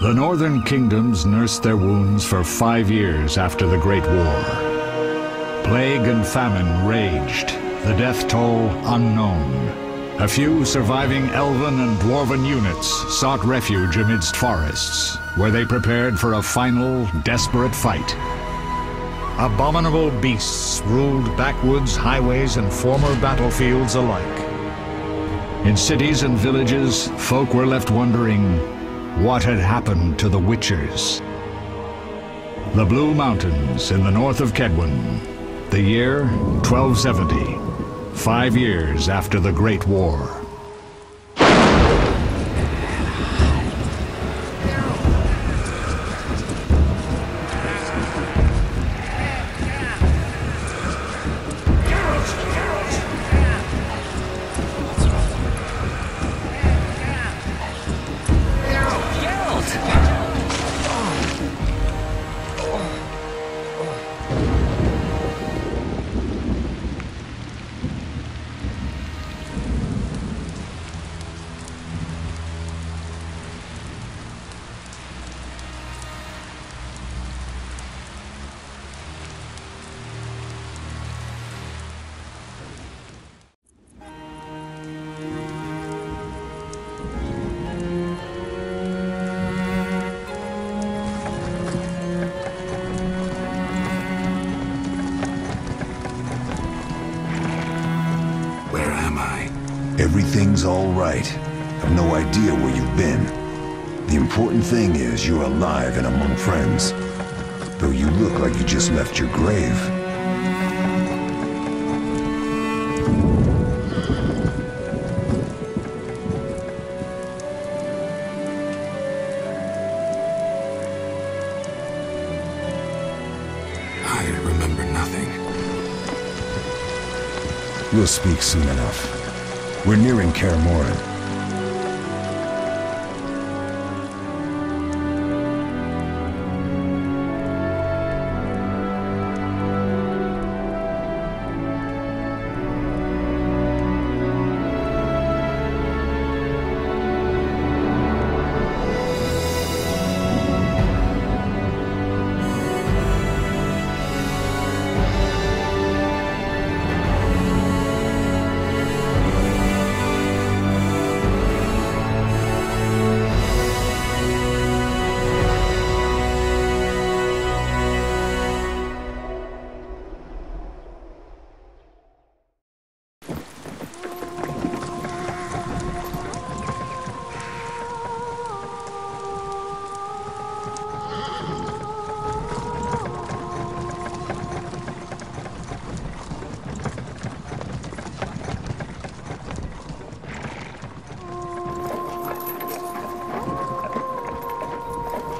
The northern kingdoms nursed their wounds for 5 years after the Great War. Plague and famine raged, the death toll unknown. A few surviving elven and dwarven units sought refuge amidst forests, where they prepared for a final, desperate fight. Abominable beasts ruled backwoods, highways, and former battlefields alike. In cities and villages, folk were left wondering what had happened to the Witchers. The Blue Mountains in the north of Kedwen. The year 1270, 5 years after the Great War. Everything's all right. I've no idea where you've been. The important thing is you're alive and among friends. Though you look like you just left your grave. I remember nothing. We'll speak soon enough. We're nearing Kaer Morhen.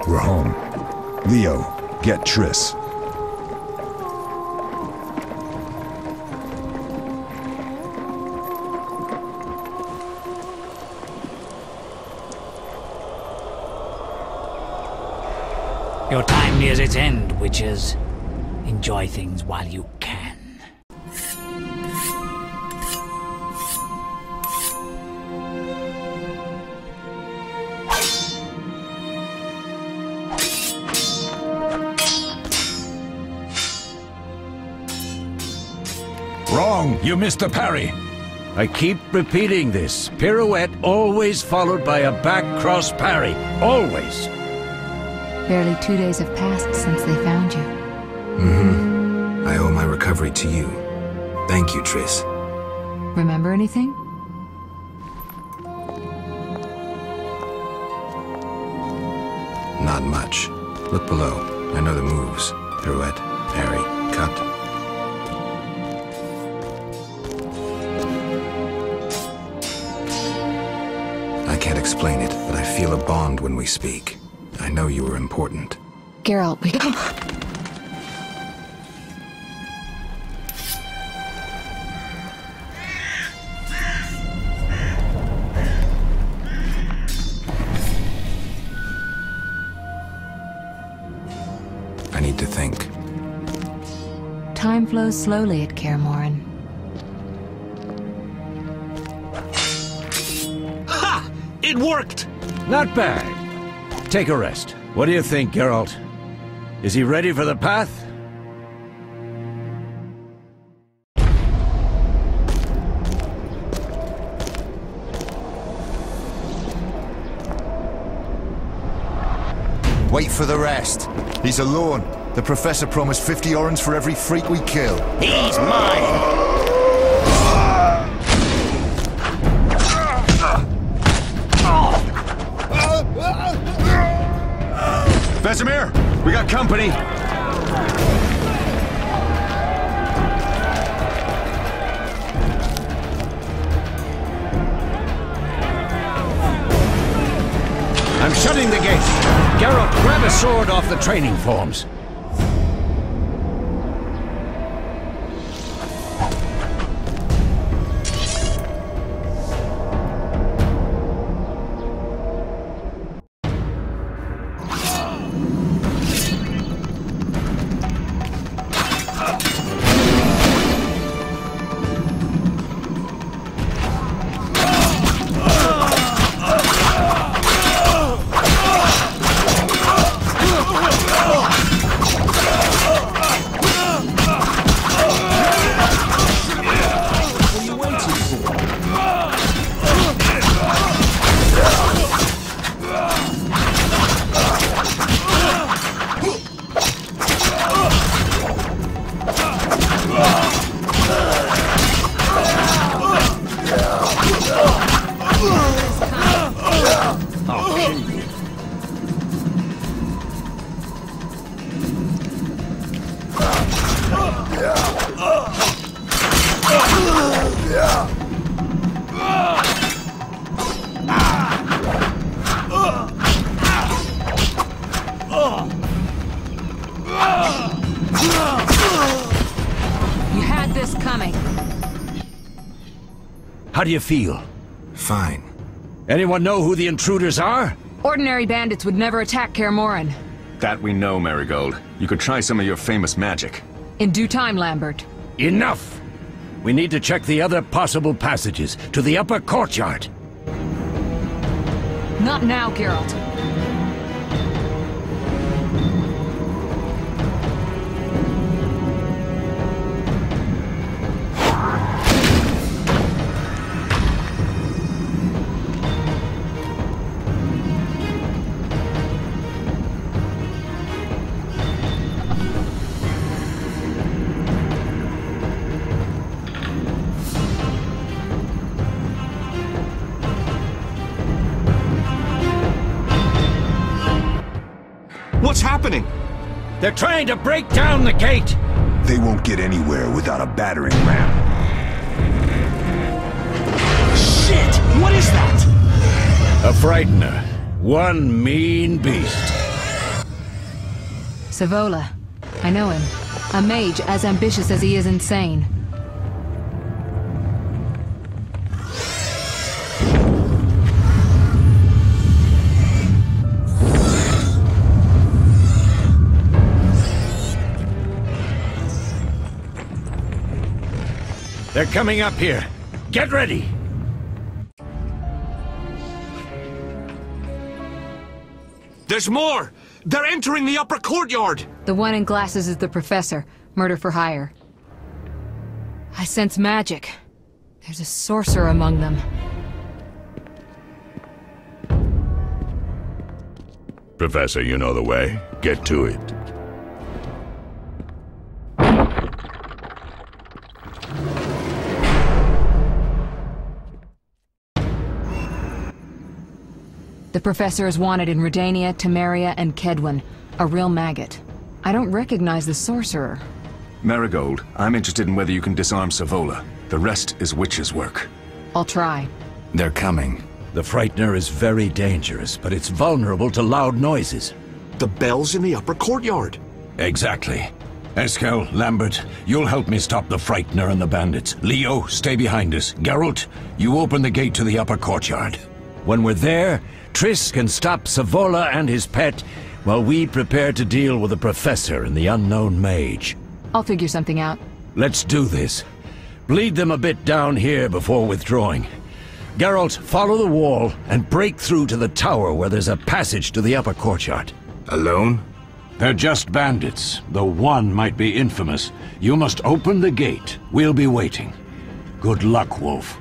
We're home. Leo, get Triss. Your time nears its end, witches. Enjoy things while you can. Wrong! You missed the parry! I keep repeating this. Pirouette always followed by a back cross parry. Always! Barely 2 days have passed since they found you. Mm-hmm. I owe my recovery to you. Thank you, Triss. Remember anything? Not much. Look below. I know the moves. Pirouette, parry, cut. I can't explain it, but I feel a bond when we speak. I know you were important. Geralt, we... I need to think. Time flows slowly at Kaer Morhen. Ha! It worked! Not bad. Take a rest. What do you think, Geralt? Is he ready for the path? Wait for the rest. He's alone. The Professor promised 50 orens for every freak we kill. He's mine! Vesemir, we got company. I'm shutting the gate. Geralt, grab a sword off the training forms. You had this coming. How do you feel? Fine. Anyone know who the intruders are? Ordinary bandits would never attack Kaer Morhen. That we know, Marigold. You could try some of your famous magic. In due time, Lambert. Enough! We need to check the other possible passages to the upper courtyard. Not now, Geralt. What's happening? They're trying to break down the gate! They won't get anywhere without a battering ram. Shit! What is that? A frightener. One mean beast. Savola. I know him. A mage as ambitious as he is insane. They're coming up here. Get ready! There's more! They're entering the upper courtyard! The one in glasses is the Professor. Murder for hire. I sense magic. There's a sorcerer among them. Professor, you know the way. Get to it. The Professor is wanted in Redania, Temeria, and Kedwen. A real maggot. I don't recognize the sorcerer. Marigold, I'm interested in whether you can disarm Savola. The rest is witch's work. I'll try. They're coming. The frightener is very dangerous, but it's vulnerable to loud noises. The bell's in the upper courtyard. Exactly. Eskel, Lambert, you'll help me stop the frightener and the bandits. Leo, stay behind us. Geralt, you open the gate to the upper courtyard. When we're there, Triss can stop Savola and his pet, while we prepare to deal with the Professor and the unknown mage. I'll figure something out. Let's do this. Bleed them a bit down here before withdrawing. Geralt, follow the wall and break through to the tower where there's a passage to the upper courtyard. Alone? They're just bandits, though one might be infamous. You must open the gate. We'll be waiting. Good luck, Wolf.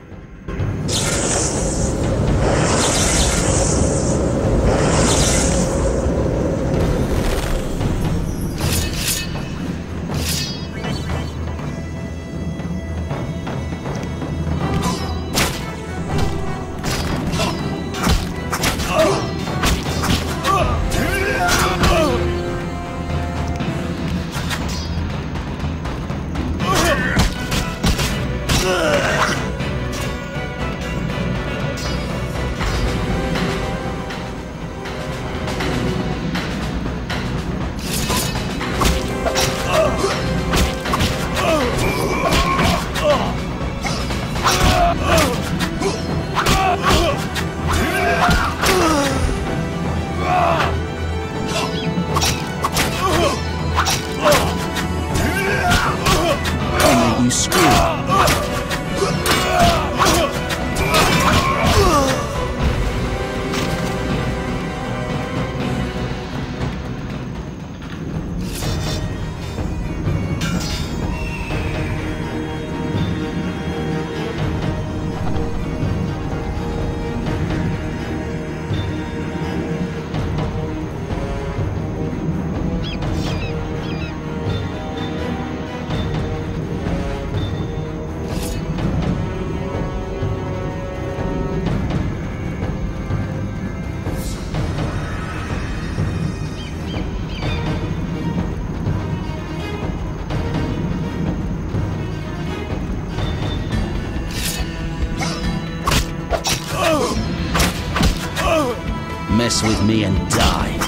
Mess with me and die.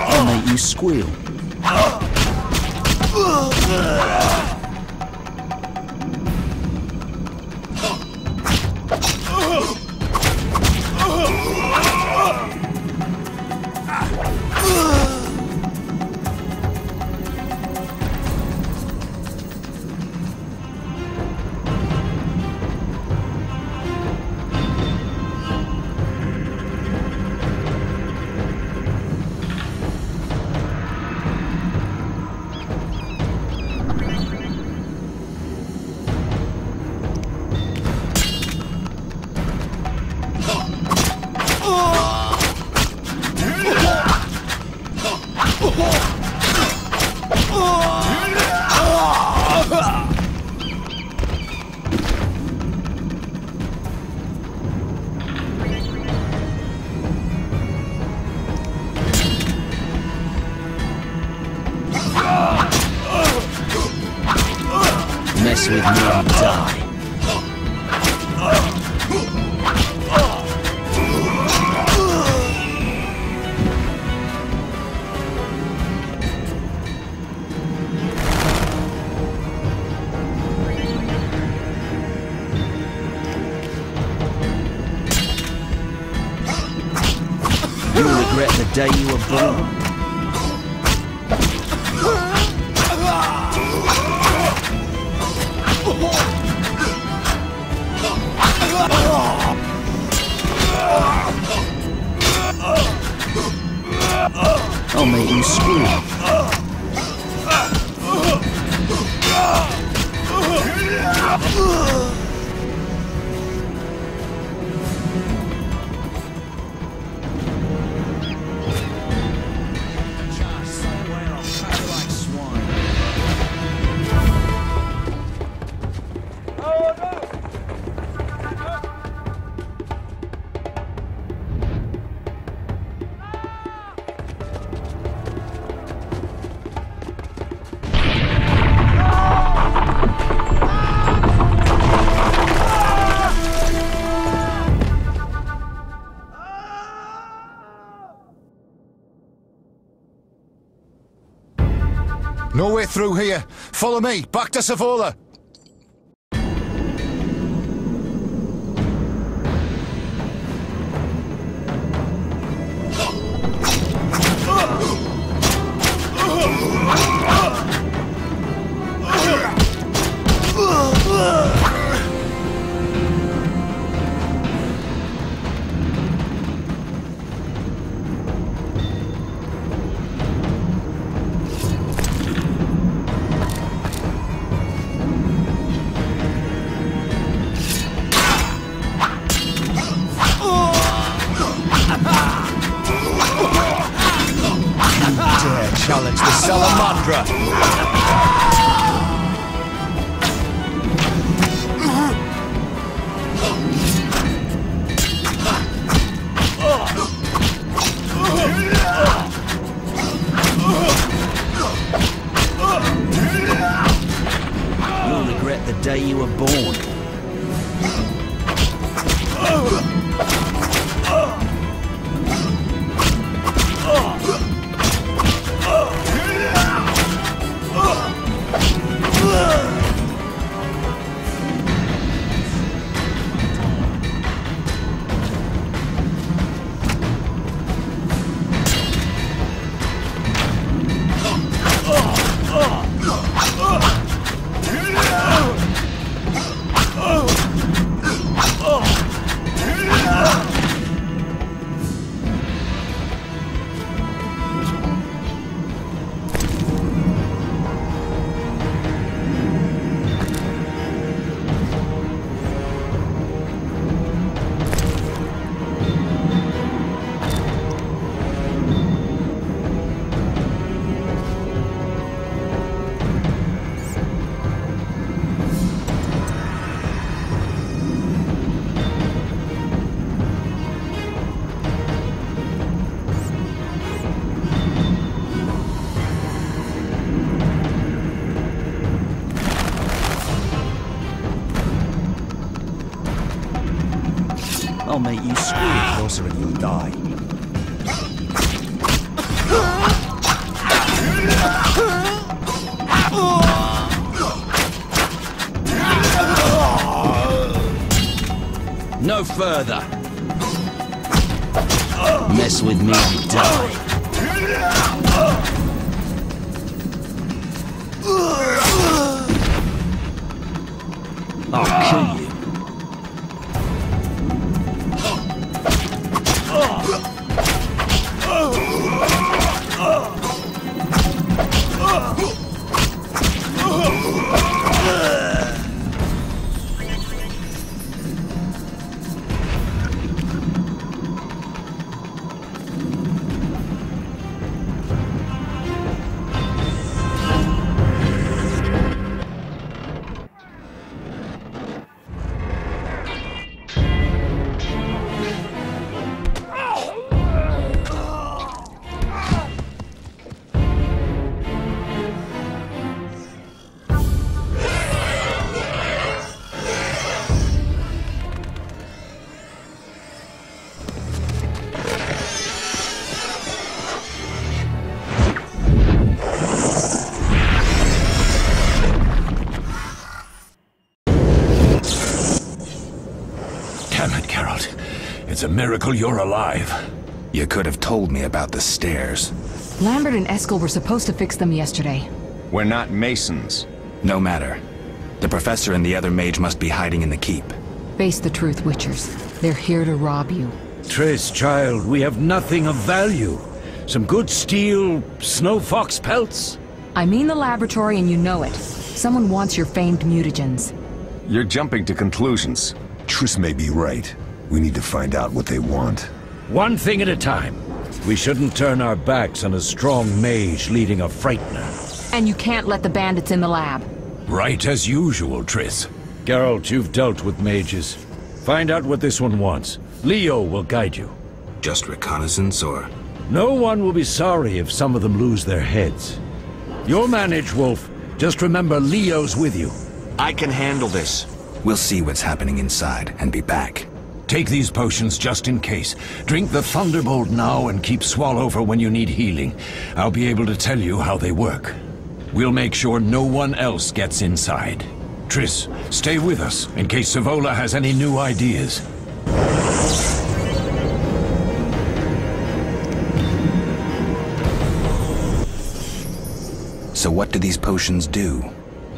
I'll make you squeal. Mess with me and die. You'll regret the day you were born. I'll make you squeal. No way through here. Follow me, back to Savola. Challenge the Salamandra! You'll regret the day you were born. I'll make you squeal closer and you'll die. No further. Mess with me and die. I'll kill you. It's a miracle you're alive. You could have told me about the stairs. Lambert and Eskel were supposed to fix them yesterday. We're not masons. No matter. The professor and the other mage must be hiding in the keep. Face the truth, Witchers. They're here to rob you. Triss, child, we have nothing of value. Some good steel, snow fox pelts. I mean the laboratory and you know it. Someone wants your famed mutagens. You're jumping to conclusions. Triss may be right. We need to find out what they want. One thing at a time. We shouldn't turn our backs on a strong mage leading a frightener. And you can't let the bandits in the lab. Right as usual, Triss. Geralt, you've dealt with mages. Find out what this one wants. Leo will guide you. Just reconnaissance, or...? No one will be sorry if some of them lose their heads. You'll manage, Wolf. Just remember Leo's with you. I can handle this. We'll see what's happening inside and be back. Take these potions just in case. Drink the Thunderbolt now and keep Swallow for when you need healing. I'll be able to tell you how they work. We'll make sure no one else gets inside. Triss, stay with us in case Savola has any new ideas. So what do these potions do?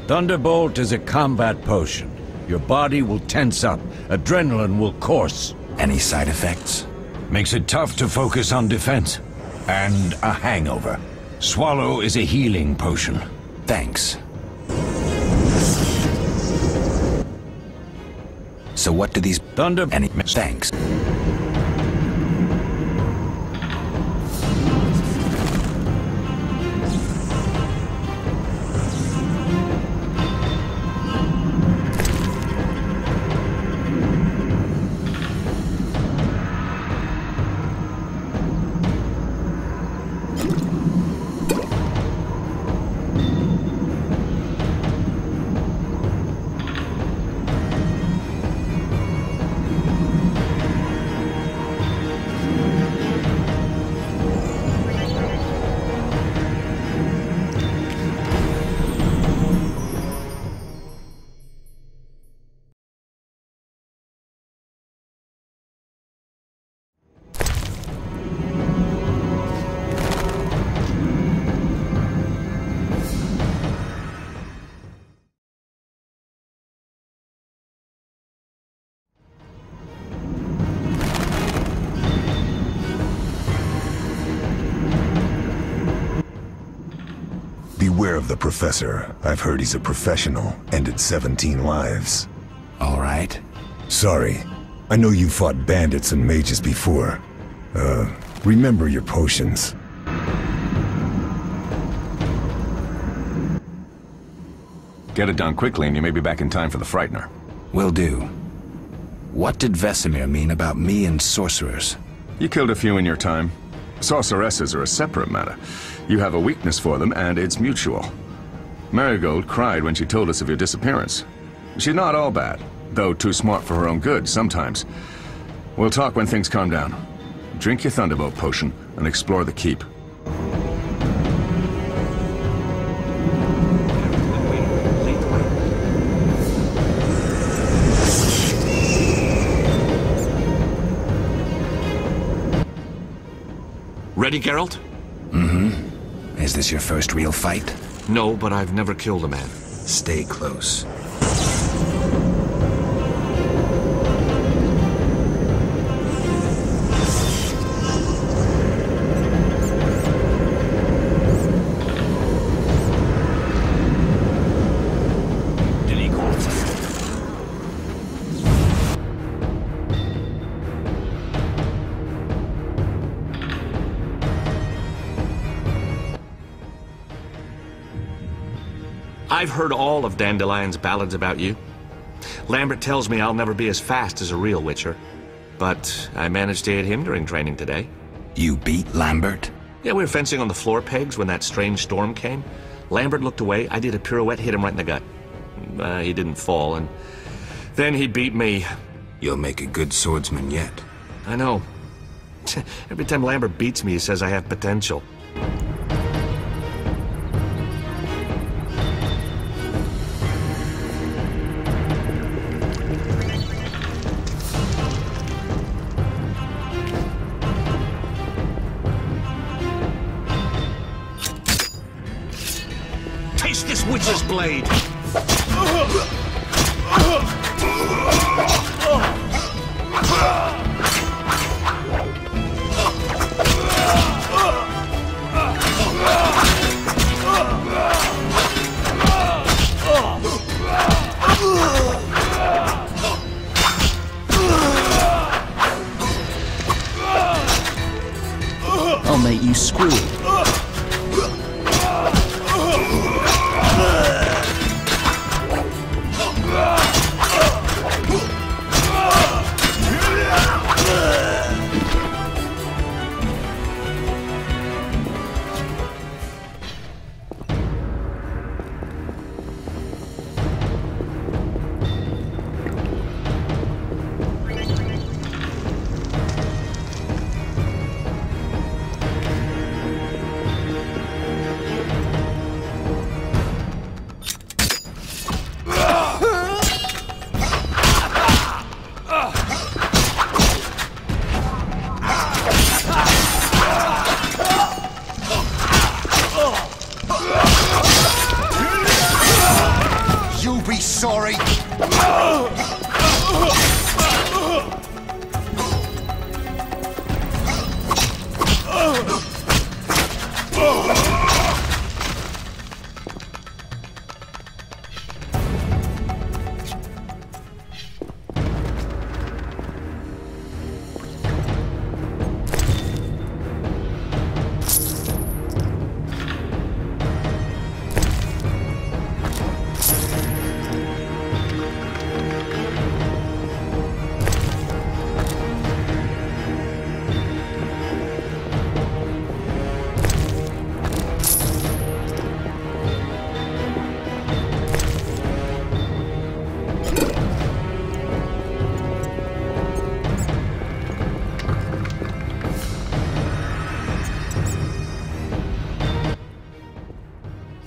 Thunderbolt is a combat potion. Your body will tense up, adrenaline will course. Any side effects? Makes it tough to focus on defense. And a hangover. Swallow is a healing potion. Thanks. So what do these Thanks. Beware of the Professor. I've heard he's a professional. Ended 17 lives. All right. Sorry. I know you fought bandits and mages before. Remember your potions. Get it done quickly and you may be back in time for the Frightener. Will do. What did Vesemir mean about me and sorcerers? You killed a few in your time. Sorceresses are a separate matter. You have a weakness for them, and it's mutual. Marigold cried when she told us of your disappearance. She's not all bad, though too smart for her own good sometimes. We'll talk when things calm down. Drink your Thunderbolt potion and explore the keep. Ready, Geralt? Mm-hmm. Is this your first real fight? No, but I've never killed a man. Stay close. I've heard all of Dandelion's ballads about you. Lambert tells me I'll never be as fast as a real Witcher. But I managed to hit him during training today. You beat Lambert? Yeah, we were fencing on the floor pegs when that strange storm came. Lambert looked away, I did a pirouette, hit him right in the gut. He didn't fall, and then he beat me. You'll make a good swordsman yet. I know. Every time Lambert beats me, he says I have potential. Taste this witch's blade! I'll make you squeal.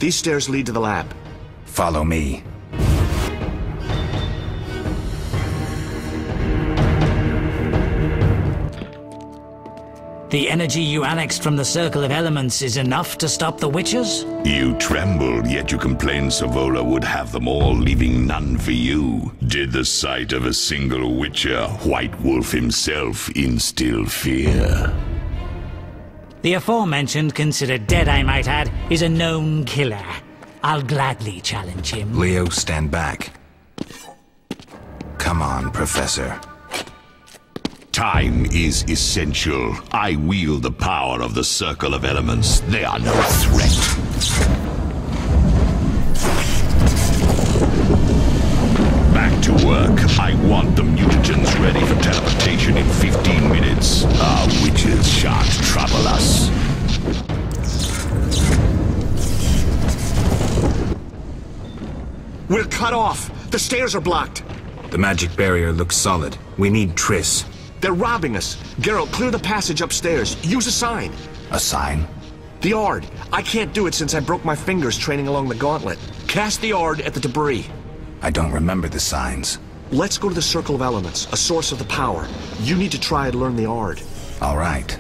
These stairs lead to the lab. Follow me. The energy you annexed from the Circle of Elements is enough to stop the Witchers? You trembled, yet you complained Savola would have them all, leaving none for you. Did the sight of a single Witcher, White Wolf himself, instill fear? The aforementioned, considered dead I might add, is a known killer. I'll gladly challenge him. Leo, stand back. Come on, Professor. Time is essential. I wield the power of the Circle of Elements. They are no threat. Back to work. I want the mutagens ready for teleportation in 15 minutes. Our witches shan't trouble us. We're cut off. The stairs are blocked. The magic barrier looks solid. We need Triss. They're robbing us. Geralt, clear the passage upstairs. Use a sign. A sign? The Yard. I can't do it since I broke my fingers training along the gauntlet. Cast the Yard at the debris. I don't remember the signs. Let's go to the Circle of Elements, a source of the power. You need to try and learn the Yard. All right.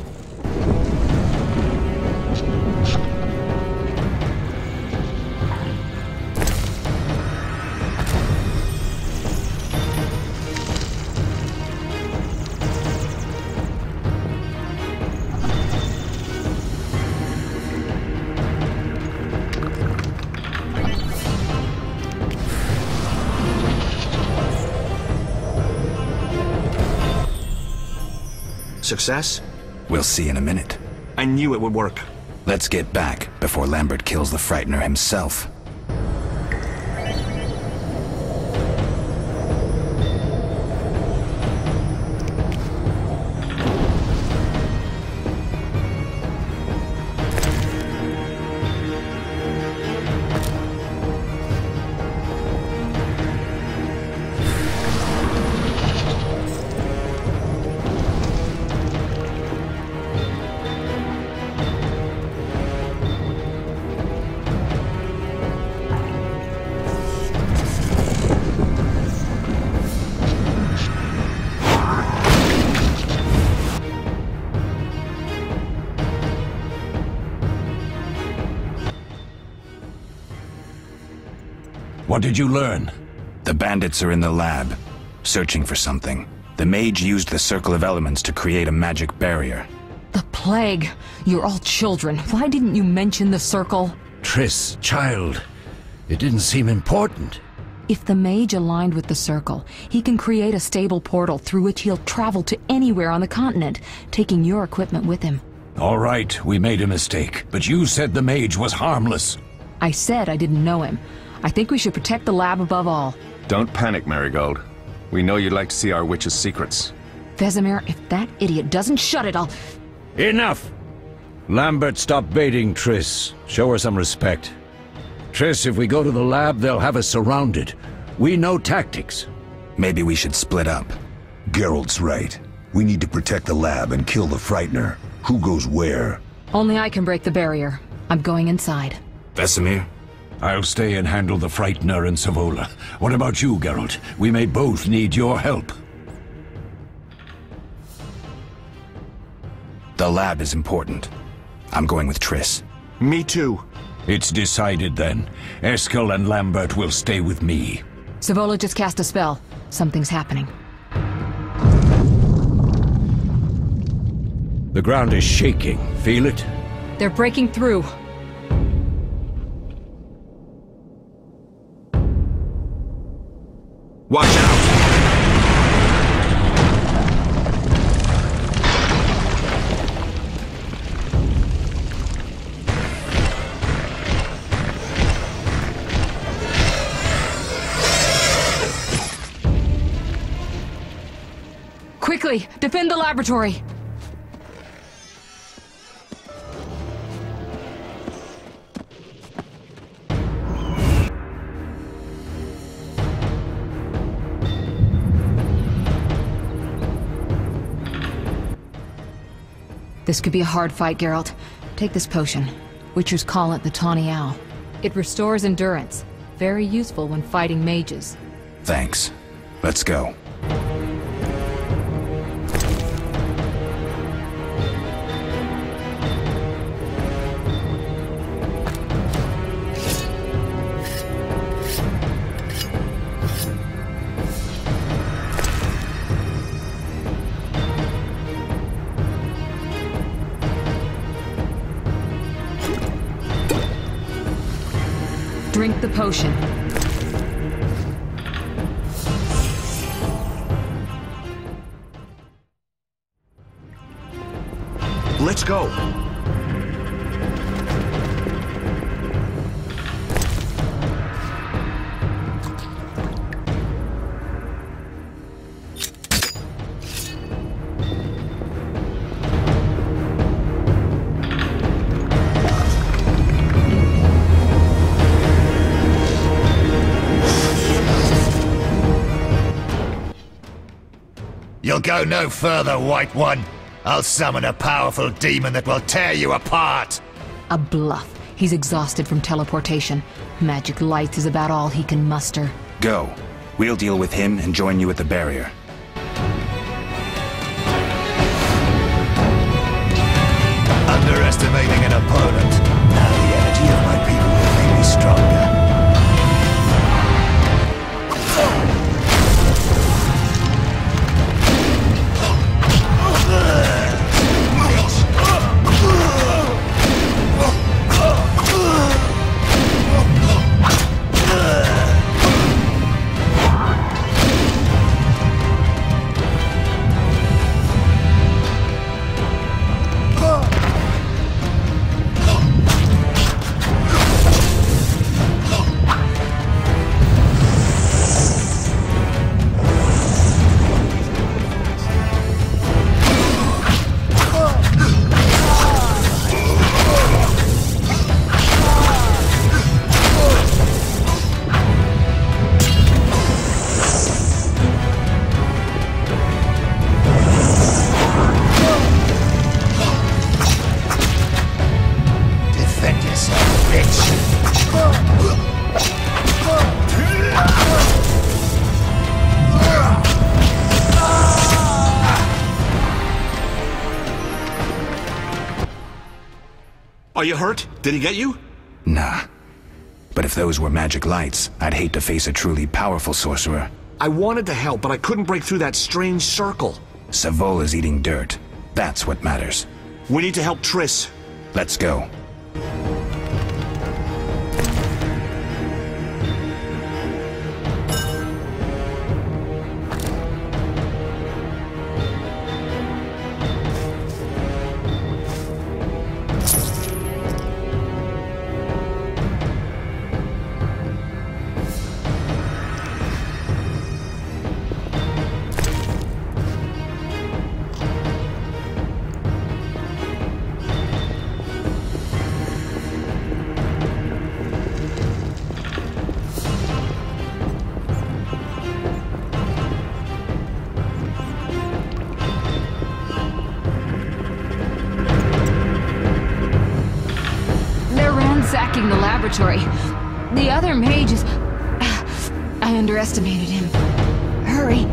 Success? We'll see in a minute. I knew it would work. Let's get back before Lambert kills the Frightener himself. What did you learn? The bandits are in the lab, searching for something. The mage used the Circle of Elements to create a magic barrier. The plague! You're all children. Why didn't you mention the Circle? Triss, child. It didn't seem important. If the mage aligned with the Circle, he can create a stable portal through which he'll travel to anywhere on the continent, taking your equipment with him. All right, we made a mistake, but you said the mage was harmless. I said I didn't know him. I think we should protect the lab above all. Don't panic, Marigold. We know you'd like to see our witch's secrets. Vesemir, if that idiot doesn't shut it, I'll... Enough! Lambert, stop baiting Triss. Show her some respect. Triss, if we go to the lab, they'll have us surrounded. We know tactics. Maybe we should split up. Geralt's right. We need to protect the lab and kill the Frightener. Who goes where? Only I can break the barrier. I'm going inside. Vesemir? I'll stay and handle the Frightener and Savola. What about you, Geralt? We may both need your help. The lab is important. I'm going with Triss. Me too. It's decided then. Eskel and Lambert will stay with me. Savola just cast a spell. Something's happening. The ground is shaking. Feel it? They're breaking through. Watch out! Quickly, defend the laboratory! This could be a hard fight, Geralt. Take this potion. Witchers call it the Tawny Owl. It restores endurance. Very useful when fighting mages. Thanks. Let's go. Drink the potion. Let's go. You'll go no further, White One. I'll summon a powerful demon that will tear you apart. A bluff. He's exhausted from teleportation. Magic light is about all he can muster. Go. We'll deal with him and join you at the barrier. Underestimating an opponent. Now the energy of my people will make me stronger. Are you hurt? Did he get you? Nah. But if those were magic lights, I'd hate to face a truly powerful sorcerer. I wanted to help, but I couldn't break through that strange circle. Savola's eating dirt. That's what matters. We need to help Triss. Let's go. Sacking the laboratory. The other mages... I underestimated him. Hurry.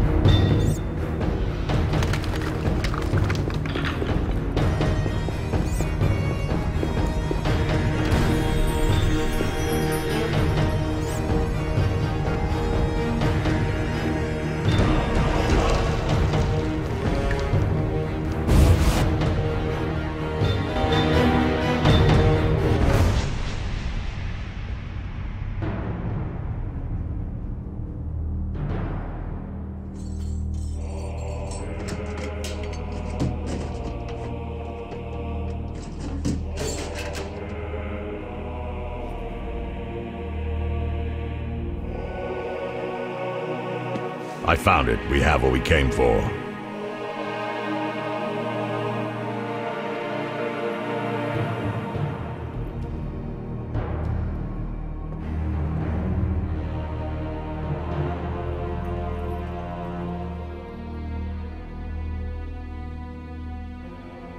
I found it. We have what we came for.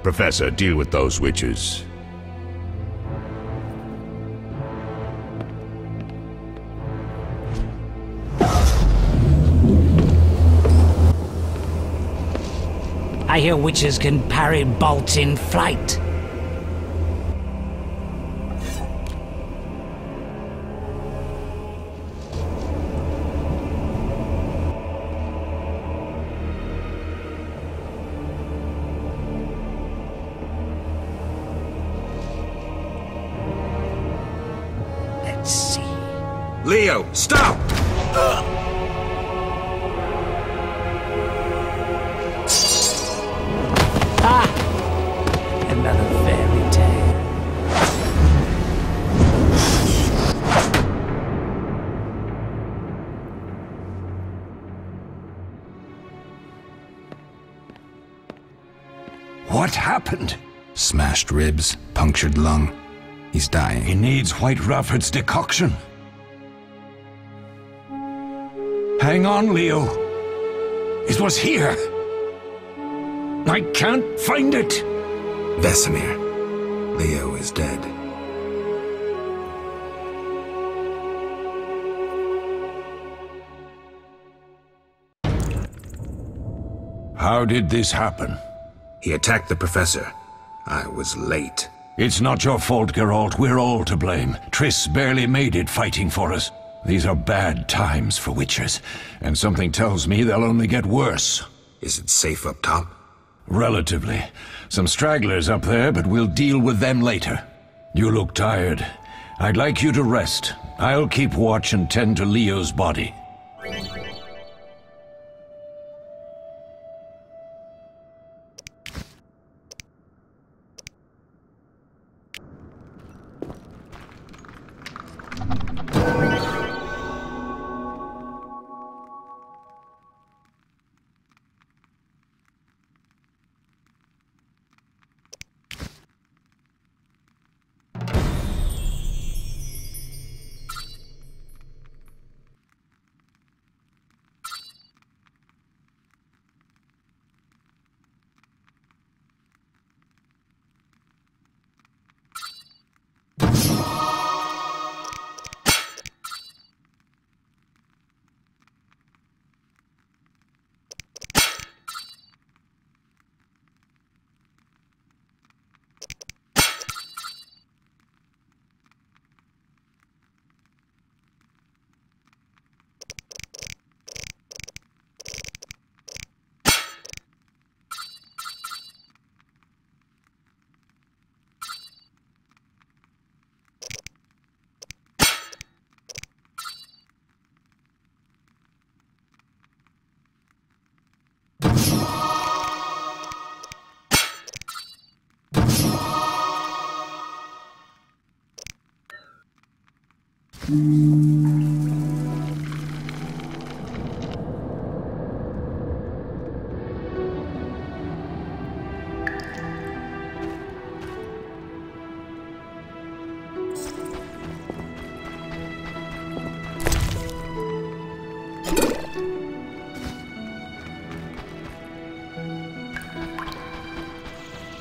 Professor, deal with those witches. I hear witches can parry bolts in flight. Let's see. Leo, stop! Another fairy tale. What happened? Smashed ribs, punctured lung. He's dying. He needs White Rafford's decoction. Hang on, Leo. It was here. I can't find it. Vesemir. Leo is dead. How did this happen? He attacked the professor. I was late. It's not your fault, Geralt. We're all to blame. Triss barely made it fighting for us. These are bad times for witchers, and something tells me they'll only get worse. Is it safe up top? Relatively. Some stragglers up there, but we'll deal with them later. You look tired. I'd like you to rest. I'll keep watch and tend to Leo's body.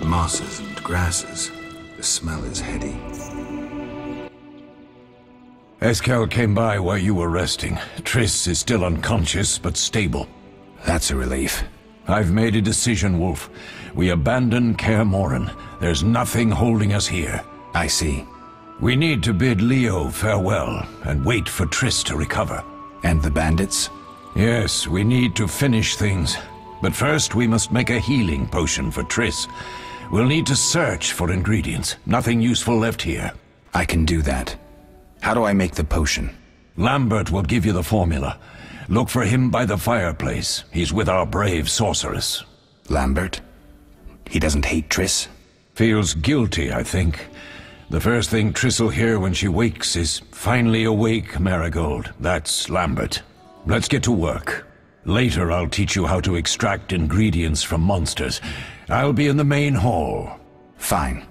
Mosses and grasses. The smell is heady. Eskel came by while you were resting. Triss is still unconscious, but stable. That's a relief. I've made a decision, Wolf. We abandon Kaer Morhen. There's nothing holding us here. I see. We need to bid Leo farewell and wait for Triss to recover. And the bandits? Yes, we need to finish things. But first we must make a healing potion for Triss. We'll need to search for ingredients. Nothing useful left here. I can do that. How do I make the potion? Lambert will give you the formula. Look for him by the fireplace. He's with our brave sorceress. Lambert? He doesn't hate Triss? Feels guilty, I think. The first thing Triss will hear when she wakes is, "Finally awake, Marigold." That's Lambert. Let's get to work. Later I'll teach you how to extract ingredients from monsters. I'll be in the main hall. Fine.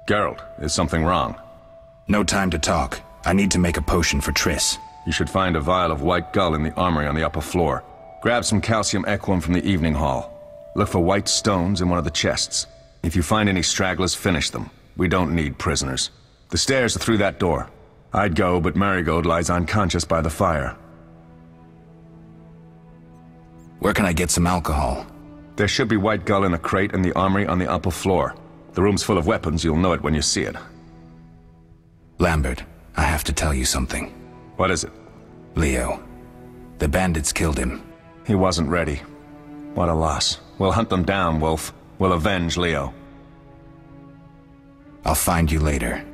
Geralt, is something wrong? No time to talk. I need to make a potion for Triss. You should find a vial of white gull in the armory on the upper floor. Grab some calcium equum from the evening hall. Look for white stones in one of the chests. If you find any stragglers, finish them. We don't need prisoners. The stairs are through that door. I'd go, but Marigold lies unconscious by the fire. Where can I get some alcohol? There should be white gull in a crate in the armory on the upper floor. The room's full of weapons, you'll know it when you see it. Lambert, I have to tell you something. What is it? Leo. The bandits killed him. He wasn't ready. What a loss. We'll hunt them down, Wolf. We'll avenge Leo. I'll find you later.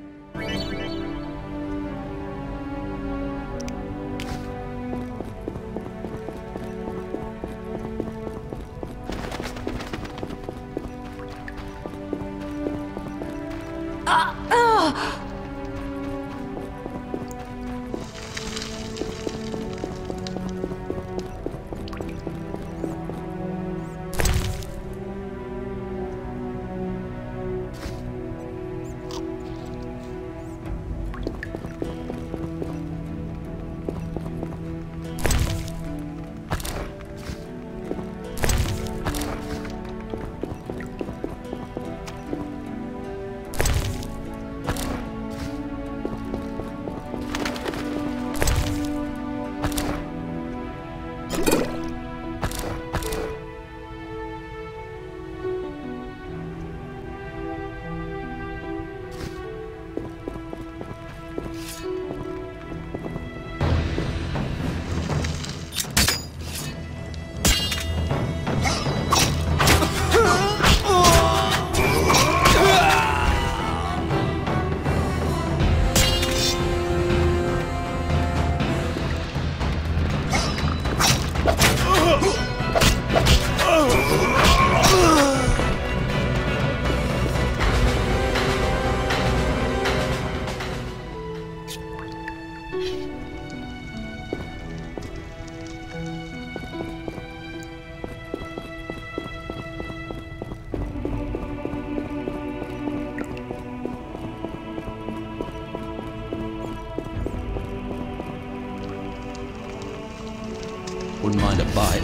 Wouldn't mind a bite.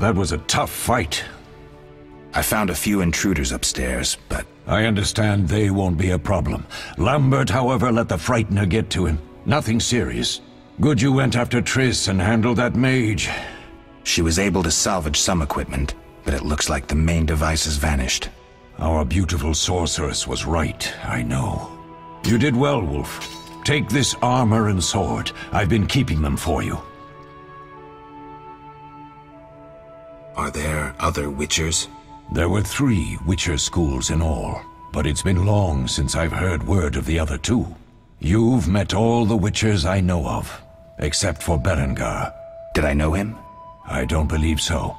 that was a tough fight. I found a few intruders upstairs, but... I understand they won't be a problem. Lambert, however, let the Frightener get to him. Nothing serious. Good you went after Triss and handled that mage. She was able to salvage some equipment, but it looks like the main device has vanished. Our beautiful sorceress was right, I know. You did well, Wolf. Take this armor and sword. I've been keeping them for you. Are there other Witchers? There were 3 Witcher schools in all, but it's been long since I've heard word of the other 2. You've met all the Witchers I know of, except for Berengar. Did I know him? I don't believe so.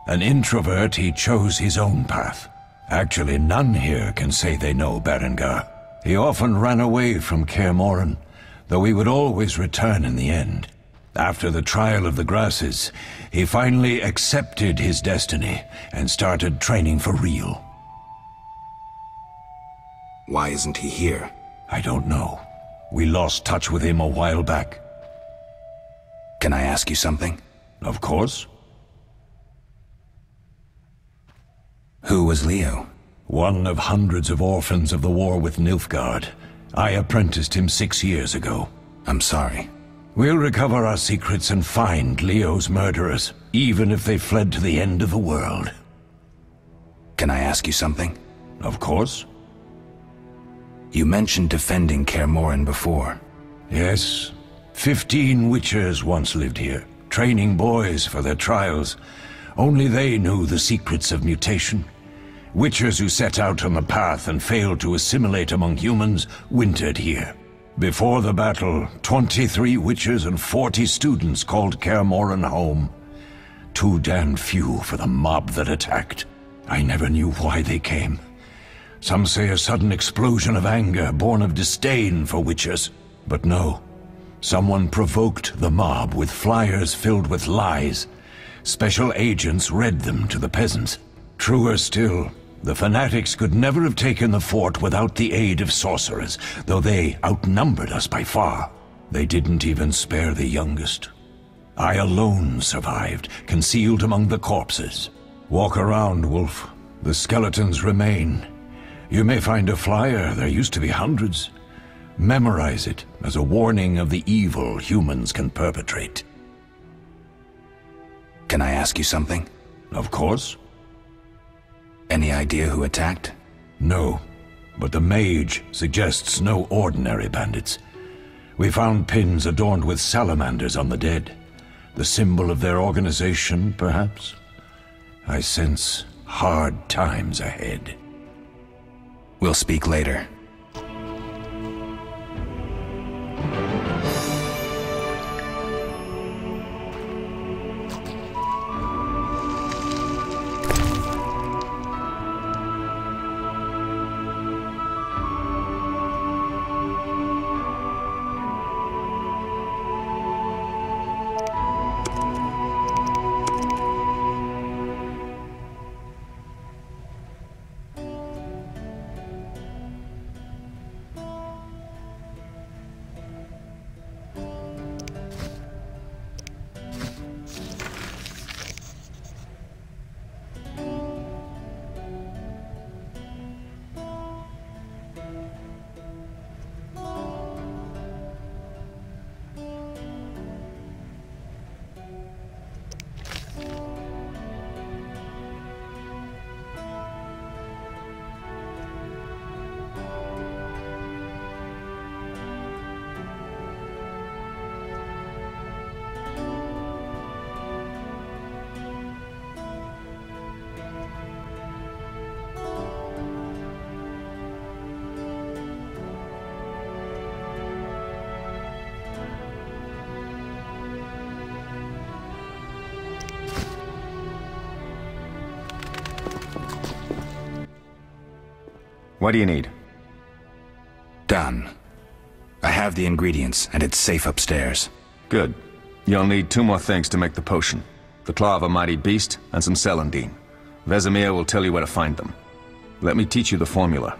An introvert, he chose his own path. Actually, none here can say they know Berengar. He often ran away from Kaer Morhen, though he would always return in the end. After the trial of the grasses, he finally accepted his destiny and started training for real. Why isn't he here? I don't know. We lost touch with him a while back. Can I ask you something? Of course. Who was Leo? One of hundreds of orphans of the war with Nilfgaard. I apprenticed him 6 years ago. I'm sorry. We'll recover our secrets and find Leo's murderers, even if they fled to the end of the world. Can I ask you something? Of course. You mentioned defending Kaer Morhen before. Yes. 15 Witchers once lived here, training boys for their trials. Only they knew the secrets of mutation. Witchers who set out on the path and failed to assimilate among humans wintered here. Before the battle, 23 Witchers and 40 students called Kaer Morhen home. Too damned few for the mob that attacked. I never knew why they came. Some say a sudden explosion of anger born of disdain for Witchers. But no. Someone provoked the mob with flyers filled with lies. Special agents read them to the peasants. Truer still, the fanatics could never have taken the fort without the aid of sorcerers, though they outnumbered us by far. They didn't even spare the youngest. I alone survived, concealed among the corpses. Walk around, Wolf. The skeletons remain. You may find a flyer, there used to be hundreds. Memorize it as a warning of the evil humans can perpetrate. Can I ask you something? Of course. Any idea who attacked? No, but the mage suggests no ordinary bandits. We found pins adorned with salamanders on the dead. The symbol of their organization, perhaps? I sense hard times ahead. We'll speak later. What do you need? Done. I have the ingredients, and it's safe upstairs. Good. You'll need 2 more things to make the potion. The claw of a mighty beast, and some celandine. Vesemir will tell you where to find them. Let me teach you the formula.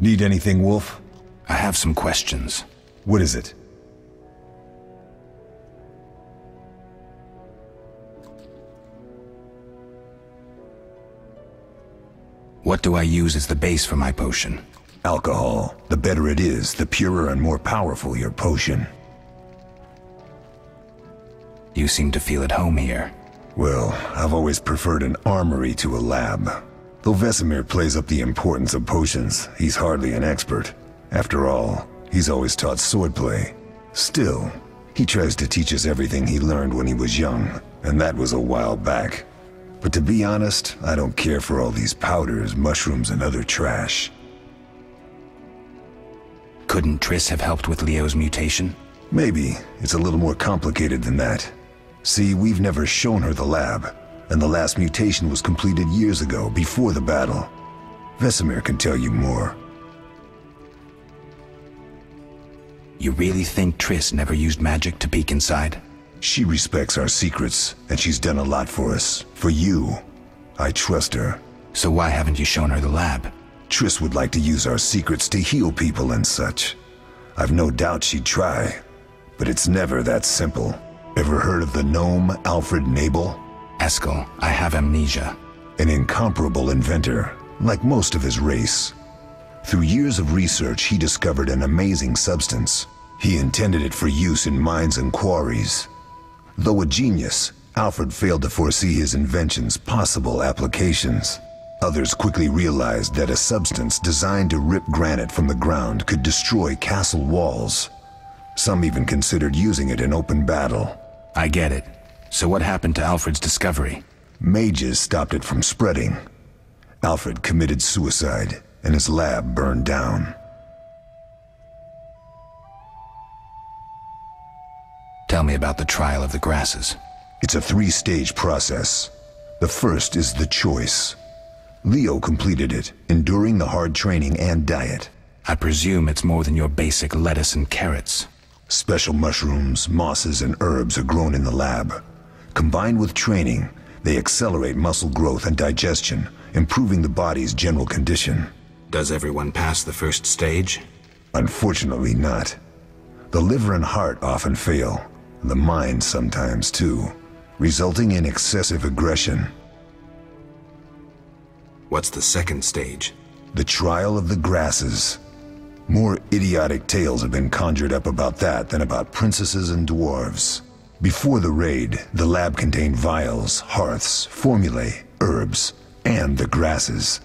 Need anything, Wolf? I have some questions. What is it? What do I use as the base for my potion? Alcohol. The better it is, the purer and more powerful your potion. You seem to feel at home here. Well, I've always preferred an armory to a lab. Though Vesemir plays up the importance of potions, he's hardly an expert. After all, he's always taught swordplay. Still, he tries to teach us everything he learned when he was young, and that was a while back. But to be honest, I don't care for all these powders, mushrooms, and other trash. Couldn't Triss have helped with Leo's mutation? Maybe. It's a little more complicated than that. See, we've never shown her the lab, and the last mutation was completed years ago, before the battle. Vesemir can tell you more. You really think Triss never used magic to peek inside? She respects our secrets, and she's done a lot for us. For you. I trust her. So why haven't you shown her the lab? Triss would like to use our secrets to heal people and such. I've no doubt she'd try, but it's never that simple. Ever heard of the gnome Alfred Nabel? Eskel, I have amnesia. An incomparable inventor, like most of his race. Through years of research, he discovered an amazing substance. He intended it for use in mines and quarries. Though a genius, Alfred failed to foresee his invention's possible applications. Others quickly realized that a substance designed to rip granite from the ground could destroy castle walls. Some even considered using it in open battle. I get it. So what happened to Alfred's discovery? Mages stopped it from spreading. Alfred committed suicide, and his lab burned down. Tell me about the trial of the grasses. It's a 3-stage process. The first is the choice. Leo completed it, enduring the hard training and diet. I presume it's more than your basic lettuce and carrots. Special mushrooms, mosses, and herbs are grown in the lab. Combined with training, they accelerate muscle growth and digestion, improving the body's general condition. Does everyone pass the first stage? Unfortunately not. The liver and heart often fail. The mind sometimes too, resulting in excessive aggression. What's the second stage? The trial of the grasses. More idiotic tales have been conjured up about that than about princesses and dwarves. Before the raid, the lab contained vials, hearths, formulae, herbs, and the grasses.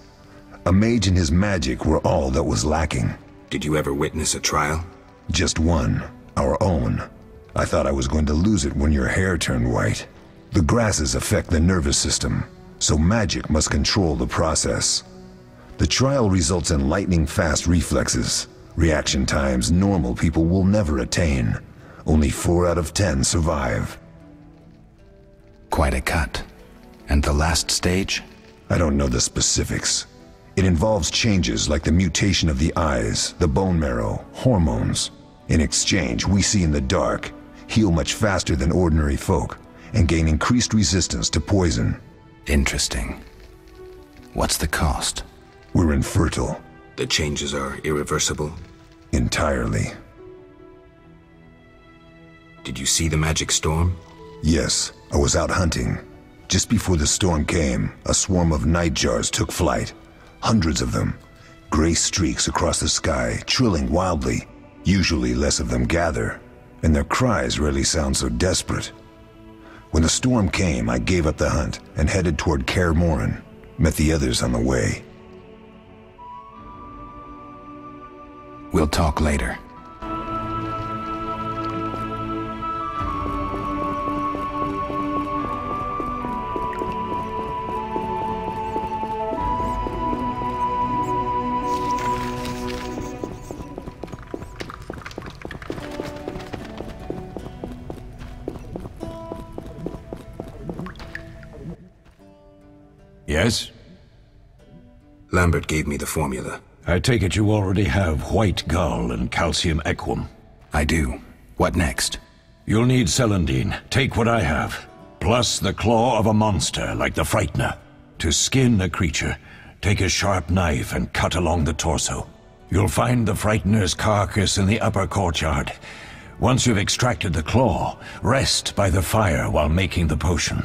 A mage and his magic were all that was lacking. Did you ever witness a trial? Just one, our own. I thought I was going to lose it when your hair turned white. The grasses affect the nervous system, so magic must control the process. The trial results in lightning-fast reflexes, reaction times normal people will never attain. Only 4 out of 10 survive. Quite a cut. And the last stage? I don't know the specifics. It involves changes like the mutation of the eyes, the bone marrow, hormones. In exchange, we see in the dark, heal much faster than ordinary folk, and gain increased resistance to poison. Interesting. What's the cost? We're infertile. The changes are irreversible? Entirely. Did you see the magic storm? Yes, I was out hunting. Just before the storm came, a swarm of nightjars took flight. Hundreds of them. Gray streaks across the sky, trilling wildly. Usually less of them gather, and their cries rarely sound so desperate. When the storm came, I gave up the hunt and headed toward Kaer Morhen. Met the others on the way. We'll talk later. Yes? Lambert gave me the formula. I take it you already have white gull and calcium equum. I do. What next? You'll need celandine. Take what I have. Plus the claw of a monster like the Frightener. To skin a creature, take a sharp knife and cut along the torso. You'll find the Frightener's carcass in the upper courtyard. Once you've extracted the claw, rest by the fire while making the potion.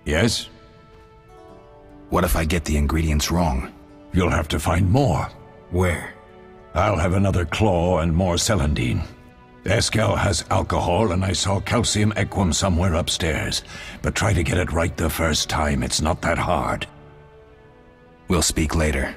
Yes? What if I get the ingredients wrong? You'll have to find more. Where? I'll have another claw and more celandine. Eskel has alcohol, and I saw calcium equum somewhere upstairs. But try to get it right the first time. It's not that hard. We'll speak later.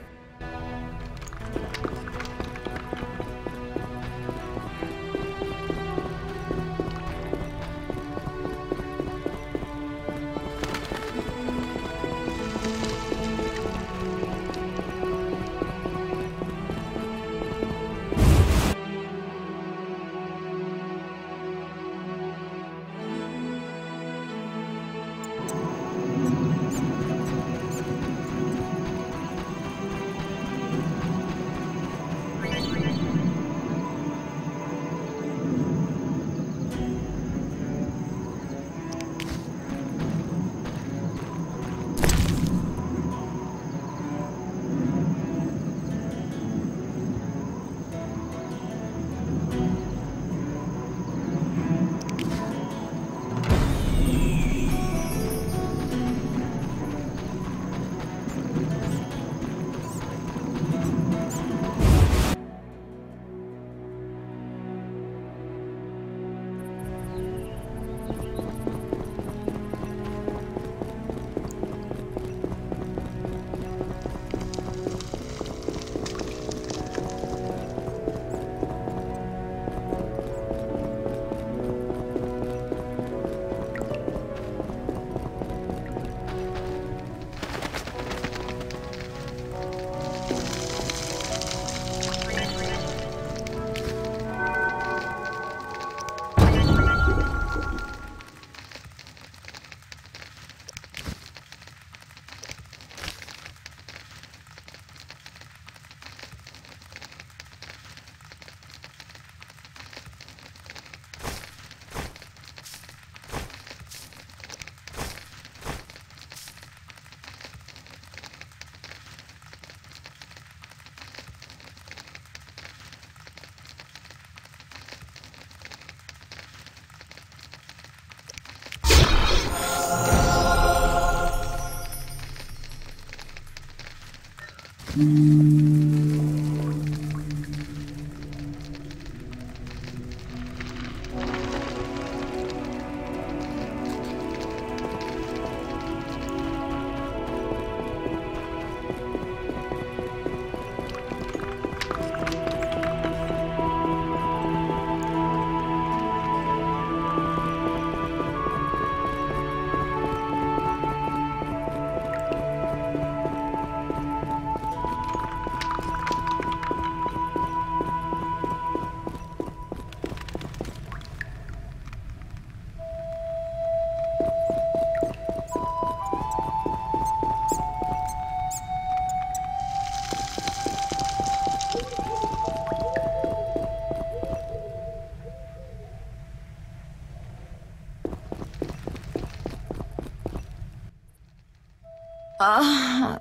Oh.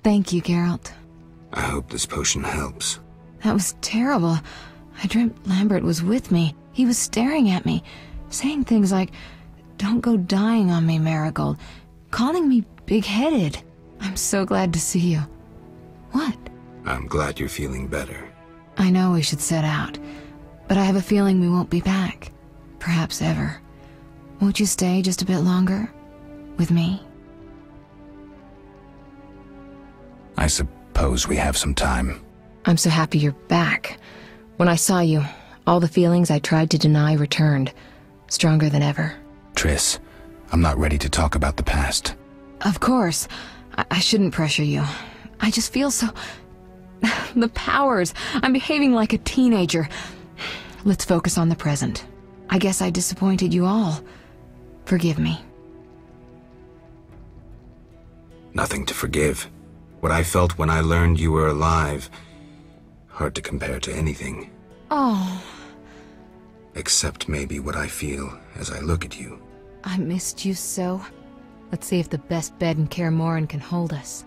Thank you, Geralt. I hope this potion helps. That was terrible. I dreamt Lambert was with me. He was staring at me, saying things like, "Don't go dying on me, Marigold," calling me big-headed. I'm so glad to see you. What? I'm glad you're feeling better. I know we should set out, but I have a feeling we won't be back. Perhaps ever. Won't you stay just a bit longer? With me? I suppose we have some time. I'm so happy you're back. When I saw you, all the feelings I tried to deny returned, stronger than ever. Triss, I'm not ready to talk about the past. Of course. I shouldn't pressure you. I just feel so... the powers. I'm behaving like a teenager. Let's focus on the present. I guess I disappointed you all. Forgive me. Nothing to forgive. What I felt when I learned you were alive, hard to compare to anything. Oh. Except maybe what I feel as I look at you. I missed you so. Let's see if the best bed in Kaer Morhen can hold us.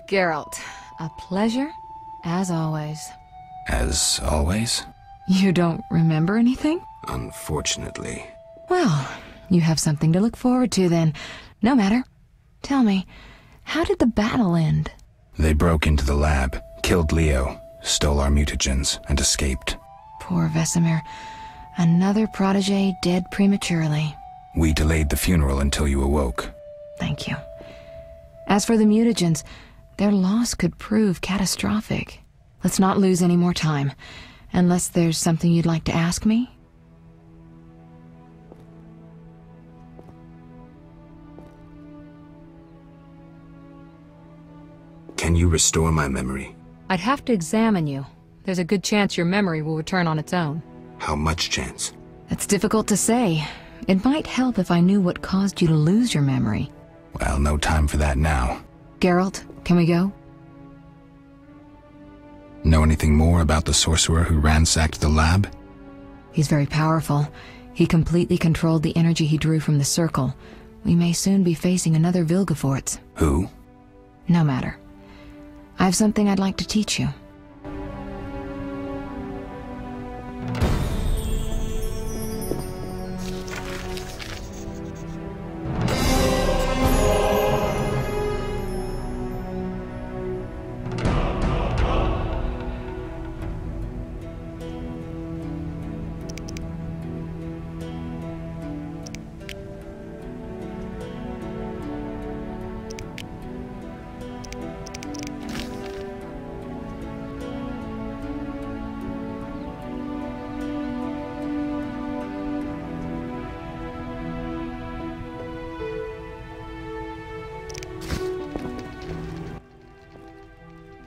Geralt, a pleasure, as always. As always? You don't remember anything? Unfortunately. Well, you have something to look forward to then. No matter. Tell me, how did the battle end? They broke into the lab, killed Leo, stole our mutagens, and escaped. Poor Vesemir. Another protege dead prematurely. We delayed the funeral until you awoke. Thank you. As for the mutagens, their loss could prove catastrophic. Let's not lose any more time. Unless there's something you'd like to ask me? Can you restore my memory? I'd have to examine you. There's a good chance your memory will return on its own. How much chance? That's difficult to say. It might help if I knew what caused you to lose your memory. Well, no time for that now. Geralt, can we go? Know anything more about the sorcerer who ransacked the lab? He's very powerful. He completely controlled the energy he drew from the circle. We may soon be facing another Vilgefortz. Who? No matter. I have something I'd like to teach you.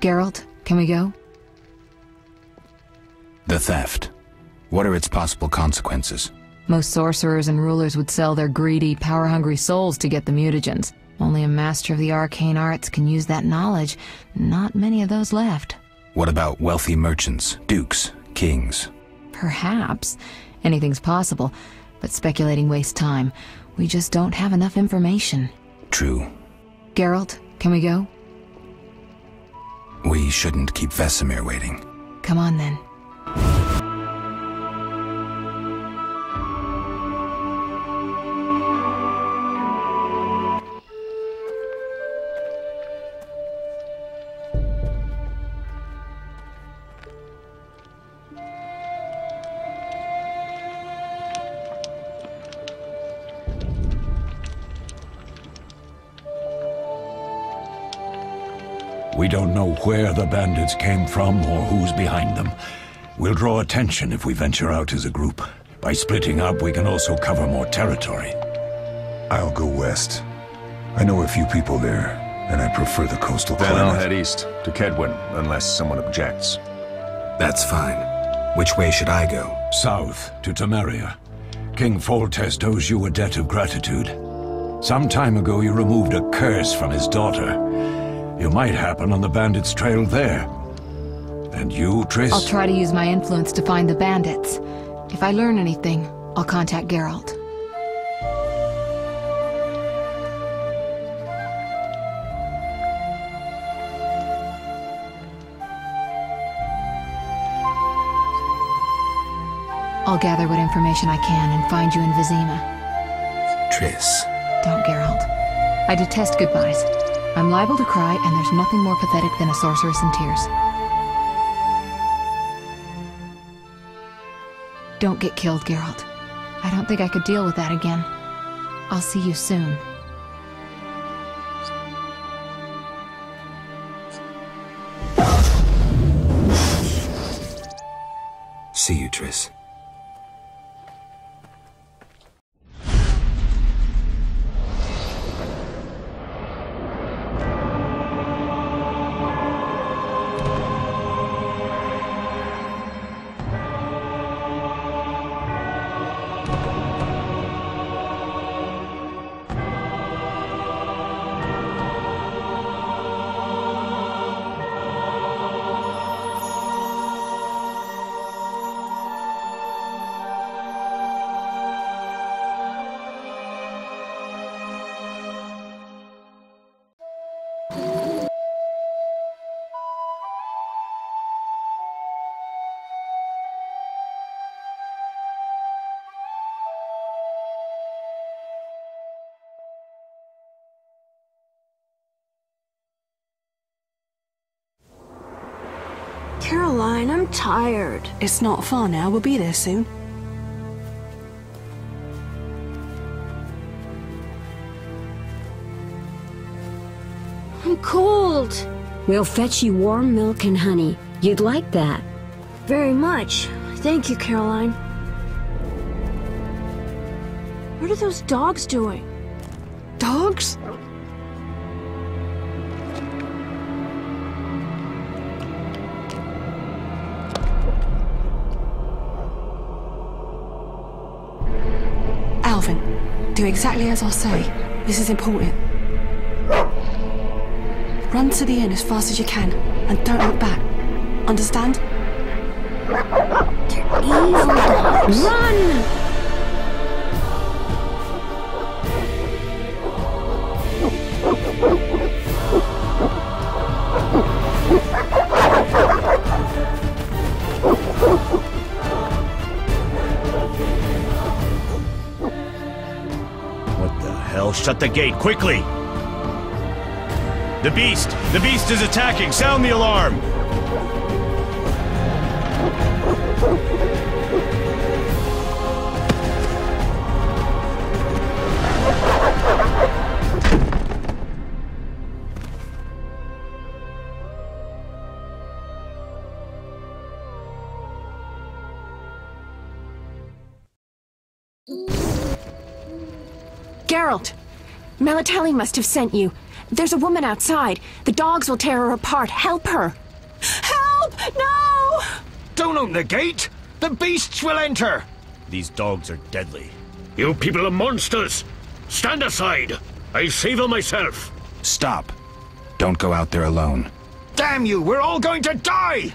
Geralt, can we go? The theft. What are its possible consequences? Most sorcerers and rulers would sell their greedy, power-hungry souls to get the mutagens. Only a master of the arcane arts can use that knowledge. Not many of those left. What about wealthy merchants, dukes, kings? Perhaps. Anything's possible, but speculating wastes time. We just don't have enough information. True. Geralt, can we go? We shouldn't keep Vesemir waiting. Come on then. We don't know where the bandits came from or who's behind them. We'll draw attention if we venture out as a group. By splitting up, we can also cover more territory. I'll go west. I know a few people there, and I prefer the coastal Then climate. I'll head east, to Kedwin, unless someone objects. That's fine. Which way should I go? South, to Temeria. King Foltest owes you a debt of gratitude. Some time ago you removed a curse from his daughter. You might happen on the bandits' trail there. And you, Triss? I'll try to use my influence to find the bandits. If I learn anything, I'll contact Geralt. I'll gather what information I can and find you in Vizima. Triss. Don't, Geralt. I detest goodbyes. I'm liable to cry, and there's nothing more pathetic than a sorceress in tears. Don't get killed, Geralt. I don't think I could deal with that again. I'll see you soon. See you, Triss. Caroline, I'm tired. It's not far now. We'll be there soon. I'm cold. We'll fetch you warm milk and honey. You'd like that. Very much. Thank you, Caroline. What are those dogs doing? Dogs? Alvin, do exactly as I say. This is important. Run to the inn as fast as you can, and don't look back. Understand? They're evil dogs. Run! What the hell? Shut the gate, quickly! The beast! The beast is attacking! Sound the alarm! Geralt! Melatelli must have sent you. There's a woman outside. The dogs will tear her apart. Help her! Help! No! Don't open the gate! The beasts will enter! These dogs are deadly. You people are monsters! Stand aside! I'll save her myself! Stop. Don't go out there alone. Damn you! We're all going to die!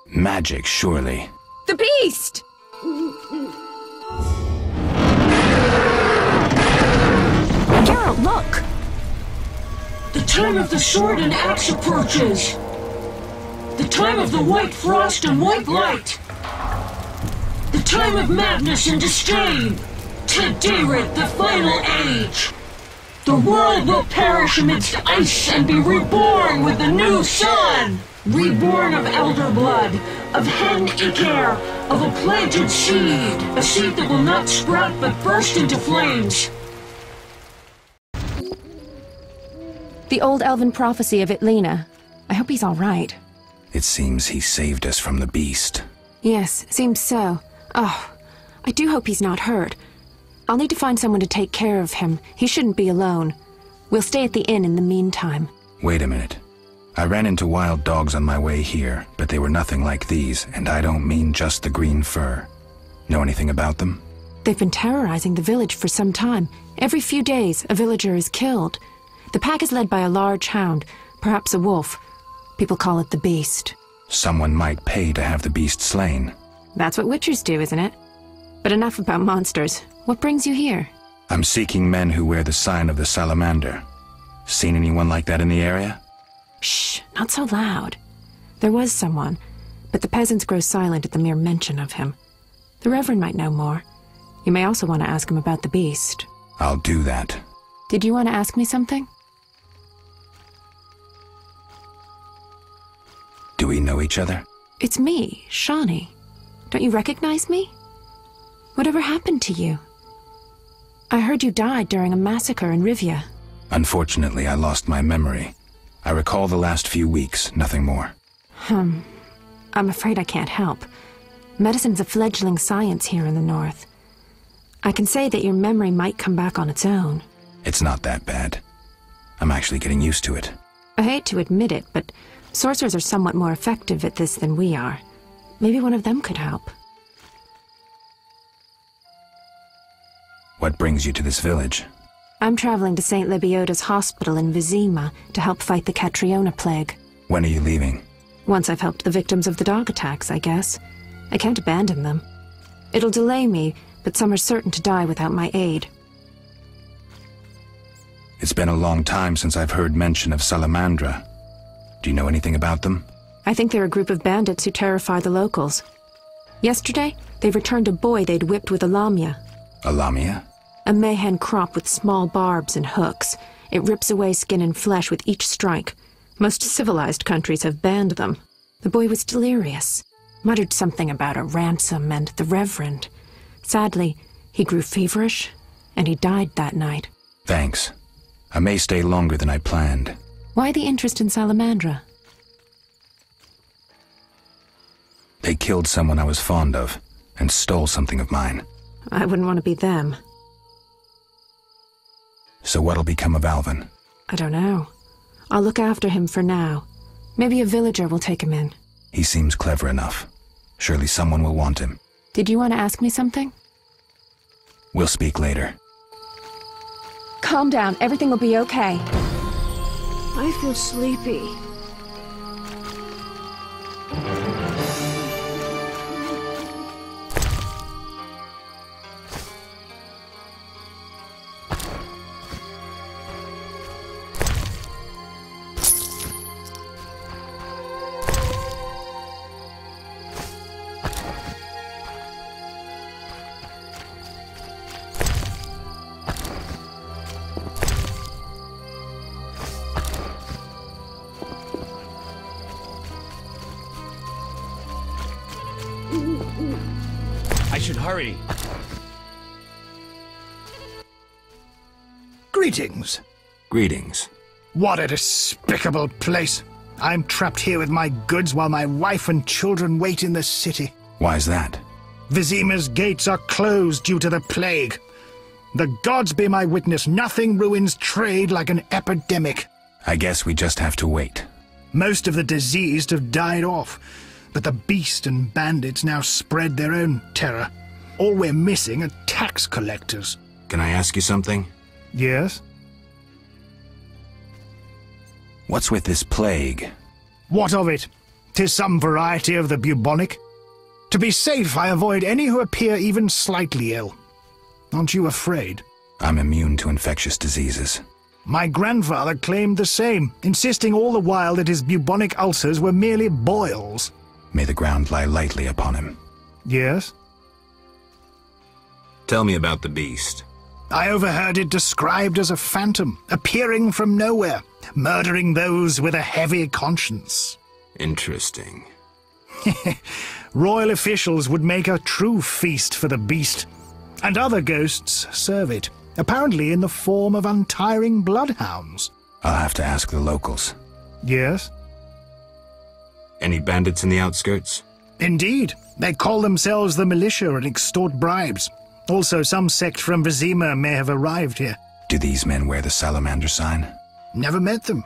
Magic, surely. The beast! Geralt, look! The time of the sword and axe approaches. The time of the white frost and white light. The time of madness and disdain. Tediret, the final age. The world will perish amidst ice and be reborn with the new sun. Reborn of elder blood, of hen Icaire, of a planted seed. A seed that will not sprout but burst into flames. The old elven prophecy of Itlena. I hope he's all right. It seems he saved us from the beast. Yes, seems so. Oh, I do hope he's not hurt. I'll need to find someone to take care of him. He shouldn't be alone. We'll stay at the inn in the meantime. Wait a minute. I ran into wild dogs on my way here, but they were nothing like these, and I don't mean just the green fur. Know anything about them? They've been terrorizing the village for some time. Every few days, a villager is killed. The pack is led by a large hound, perhaps a wolf. People call it the Beast. Someone might pay to have the beast slain. That's what witchers do, isn't it? But enough about monsters. What brings you here? I'm seeking men who wear the sign of the salamander. Seen anyone like that in the area? Shh, not so loud. There was someone, but the peasants grow silent at the mere mention of him. The Reverend might know more. You may also want to ask him about the beast. I'll do that. Did you want to ask me something? Do we know each other? It's me, Shawnee. Don't you recognize me? Whatever happened to you? I heard you died during a massacre in Rivia. Unfortunately, I lost my memory. I recall the last few weeks, nothing more. I'm afraid I can't help. Medicine's a fledgling science here in the north. I can say that your memory might come back on its own. It's not that bad. I'm actually getting used to it. I hate to admit it, but sorcerers are somewhat more effective at this than we are. Maybe one of them could help. What brings you to this village? I'm traveling to St. Lebioda's hospital in Vizima to help fight the Catriona plague. When are you leaving? Once I've helped the victims of the dog attacks, I guess. I can't abandon them. It'll delay me, but some are certain to die without my aid. It's been a long time since I've heard mention of Salamandra. Do you know anything about them? I think they're a group of bandits who terrify the locals. Yesterday, they returned a boy they'd whipped with a lamia. A lamia? A mayhen crop with small barbs and hooks. It rips away skin and flesh with each strike. Most civilized countries have banned them. The boy was delirious. Muttered something about a ransom and the Reverend. Sadly, he grew feverish, and he died that night. Thanks. I may stay longer than I planned. Why the interest in Salamandra? They killed someone I was fond of, and stole something of mine. I wouldn't want to be them. So what'll become of Alvin? I don't know. I'll look after him for now. Maybe a villager will take him in. He seems clever enough. Surely someone will want him. Did you want to ask me something? We'll speak later. Calm down. Everything will be okay. I feel sleepy. I should hurry. Greetings. Greetings. What a despicable place. I'm trapped here with my goods while my wife and children wait in the city. Why's that? Vizima's gates are closed due to the plague. The gods be my witness, nothing ruins trade like an epidemic. I guess we just have to wait. Most of the diseased have died off, but the beast and bandits now spread their own terror. All we're missing are tax collectors. Can I ask you something? Yes? What's with this plague? What of it? 'Tis some variety of the bubonic. To be safe, I avoid any who appear even slightly ill. Aren't you afraid? I'm immune to infectious diseases. My grandfather claimed the same, insisting all the while that his bubonic ulcers were merely boils. May the ground lie lightly upon him. Yes? Tell me about the beast. I overheard it described as a phantom, appearing from nowhere, murdering those with a heavy conscience. Interesting. Royal officials would make a true feast for the beast, and other ghosts serve it, apparently in the form of untiring bloodhounds. I'll have to ask the locals. Yes? Any bandits in the outskirts? Indeed. They call themselves the militia and extort bribes. Also, some sect from Vizima may have arrived here. Do these men wear the salamander sign? Never met them.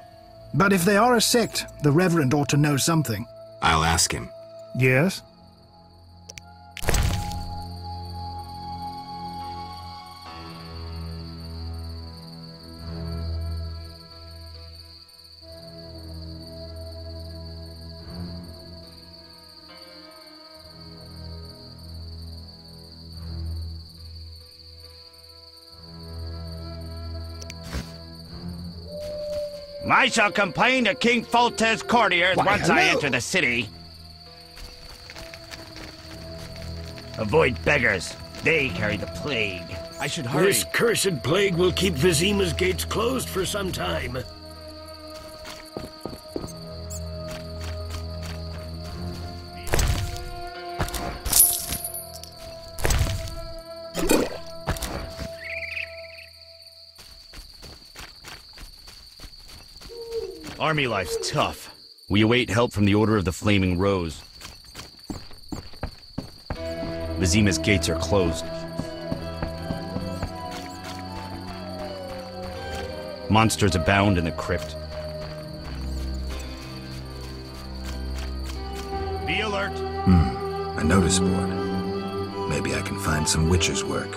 But if they are a sect, the Reverend ought to know something. I'll ask him. Yes? I shall complain to King Foltest's courtiers once I hello. enter the city. Avoid beggars. They carry the plague. I should hurry. This cursed plague will keep Vizima's gates closed for some time. Army life's tough. We await help from the Order of the Flaming Rose. Vizima's gates are closed. Monsters abound in the crypt. Be alert! A notice board. Maybe I can find some witcher's work.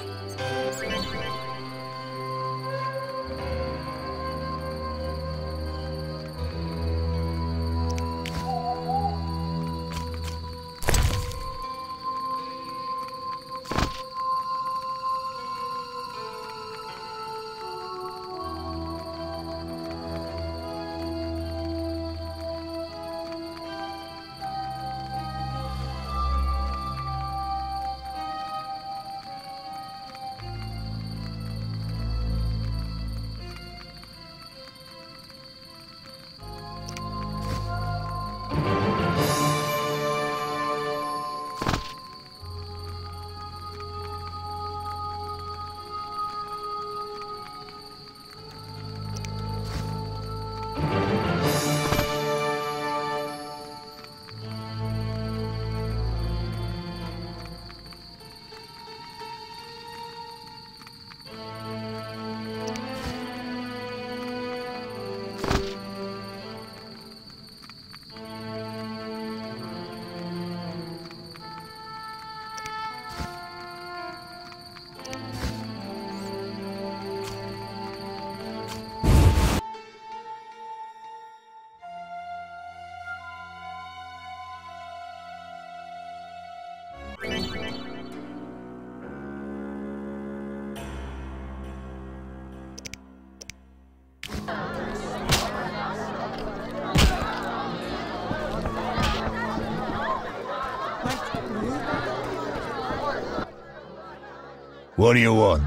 What do you want?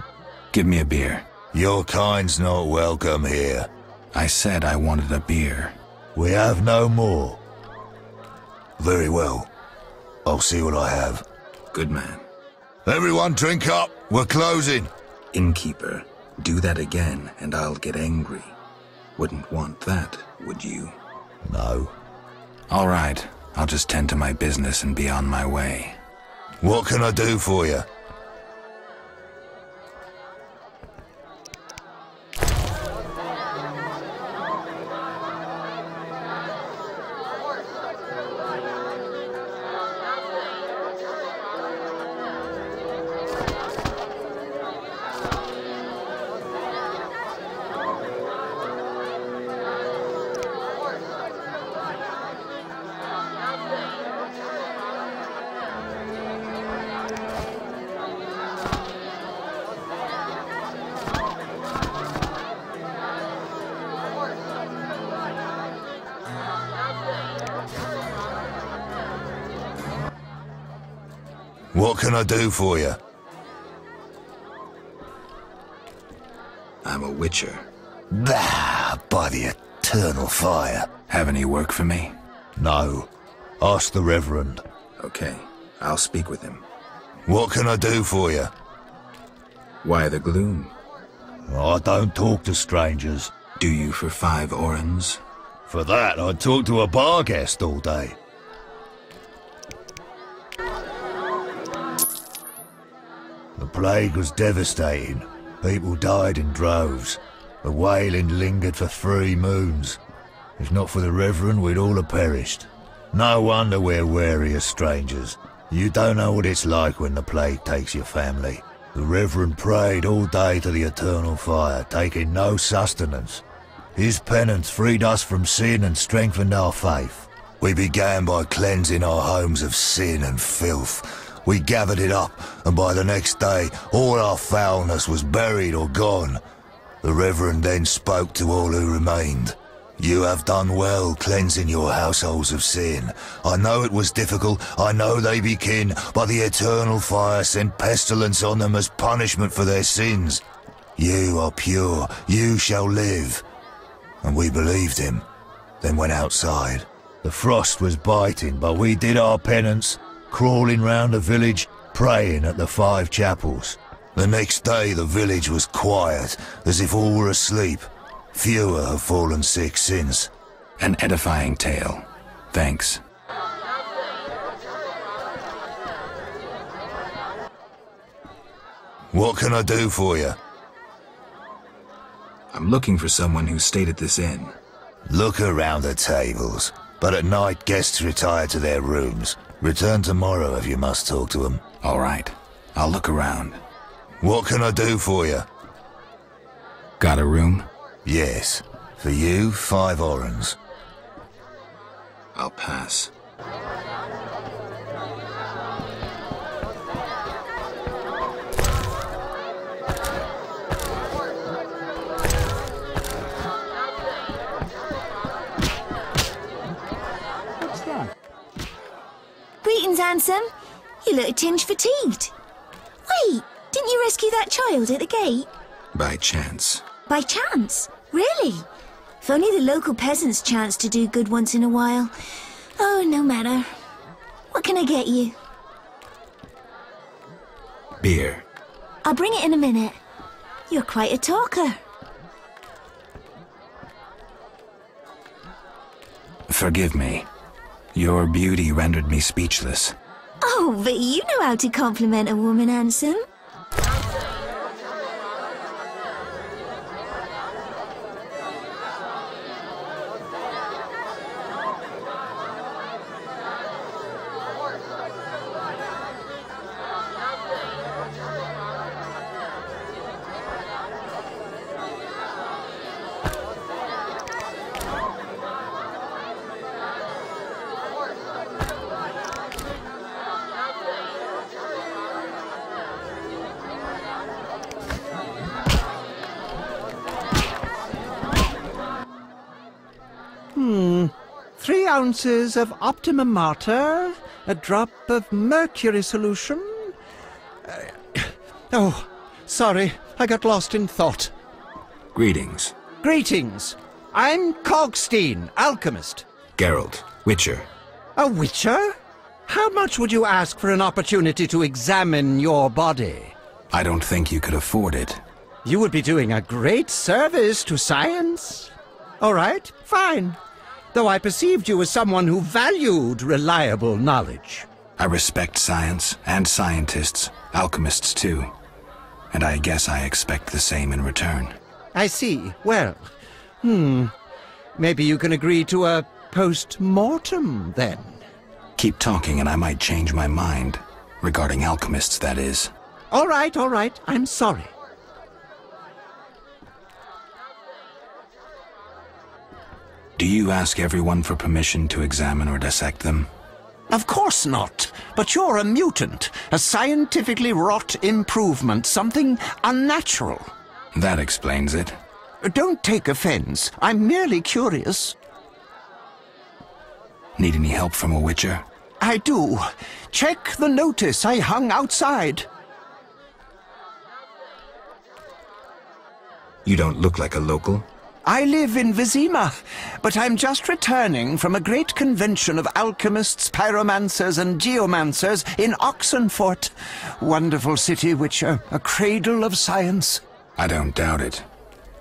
Give me a beer. Your kind's not welcome here. I said I wanted a beer. We have no more. Very well. I'll see what I have. Good man. Everyone drink up. We're closing. Innkeeper, do that again and I'll get angry. Wouldn't want that, would you? No. All right. I'll just tend to my business and be on my way. What can I do for you? What can I do for you? I'm a witcher. Ah, by the eternal fire. Have any work for me? No. Ask the Reverend. Okay, I'll speak with him. What can I do for you? Why the gloom? I don't talk to strangers. Do you for 5 orens? For that, I'd talk to a bar guest all day. The plague was devastating. People died in droves. The wailing lingered for 3 moons. If not for the Reverend, we'd all have perished. No wonder we're wary of strangers. You don't know what it's like when the plague takes your family. The Reverend prayed all day to the eternal fire, taking no sustenance. His penance freed us from sin and strengthened our faith. We began by cleansing our homes of sin and filth. We gathered it up, and by the next day, all our foulness was buried or gone. The Reverend then spoke to all who remained. You have done well cleansing your households of sin. I know it was difficult, I know they be kin, but the eternal fire sent pestilence on them as punishment for their sins. You are pure, you shall live. And we believed him, then went outside. The frost was biting, but we did our penance, crawling round the village, praying at the 5 chapels. The next day the village was quiet, as if all were asleep. Fewer have fallen sick since. An edifying tale. Thanks. What can I do for you? I'm looking for someone who stayed at this inn. Look around the tables, but at night guests retire to their rooms. Return tomorrow if you must talk to them. All right, I'll look around. What can I do for you? Got a room? Yes. For you, 5 orens. I'll pass. What's that? Greetings, handsome. You look a tinge fatigued. Wait, didn't you rescue that child at the gate? By chance. By chance? Really? If only the local peasants chanced to do good once in a while. Oh, no matter. What can I get you? Beer. I'll bring it in a minute. You're quite a talker. Forgive me. Your beauty rendered me speechless. Oh, but you know how to compliment a woman, handsome. Three ounces of optimum mater, a drop of mercury solution. Oh, sorry, I got lost in thought. Greetings. Greetings. I'm Cogstein, alchemist. Geralt, Witcher. A witcher? How much would you ask for an opportunity to examine your body? I don't think you could afford it. You would be doing a great service to science. All right, fine. Though I perceived you as someone who valued reliable knowledge. I respect science, and scientists, alchemists too. And I guess I expect the same in return. I see. Well, maybe you can agree to a post-mortem, then. Keep talking and I might change my mind. Regarding alchemists, that is. All right, I'm sorry. Do you ask everyone for permission to examine or dissect them? Of course not. But you're a mutant. A scientifically wrought improvement. Something unnatural. That explains it. Don't take offense. I'm merely curious. Need any help from a witcher? I do. Check the notice I hung outside. You don't look like a local. I live in Vizima, but I'm just returning from a great convention of alchemists, pyromancers, and geomancers in Oxenfurt. Wonderful city, Witcher, a cradle of science. I don't doubt it.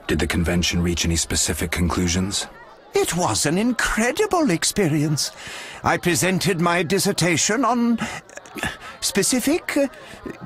Did the convention reach any specific conclusions? It was an incredible experience. I presented my dissertation on... specific?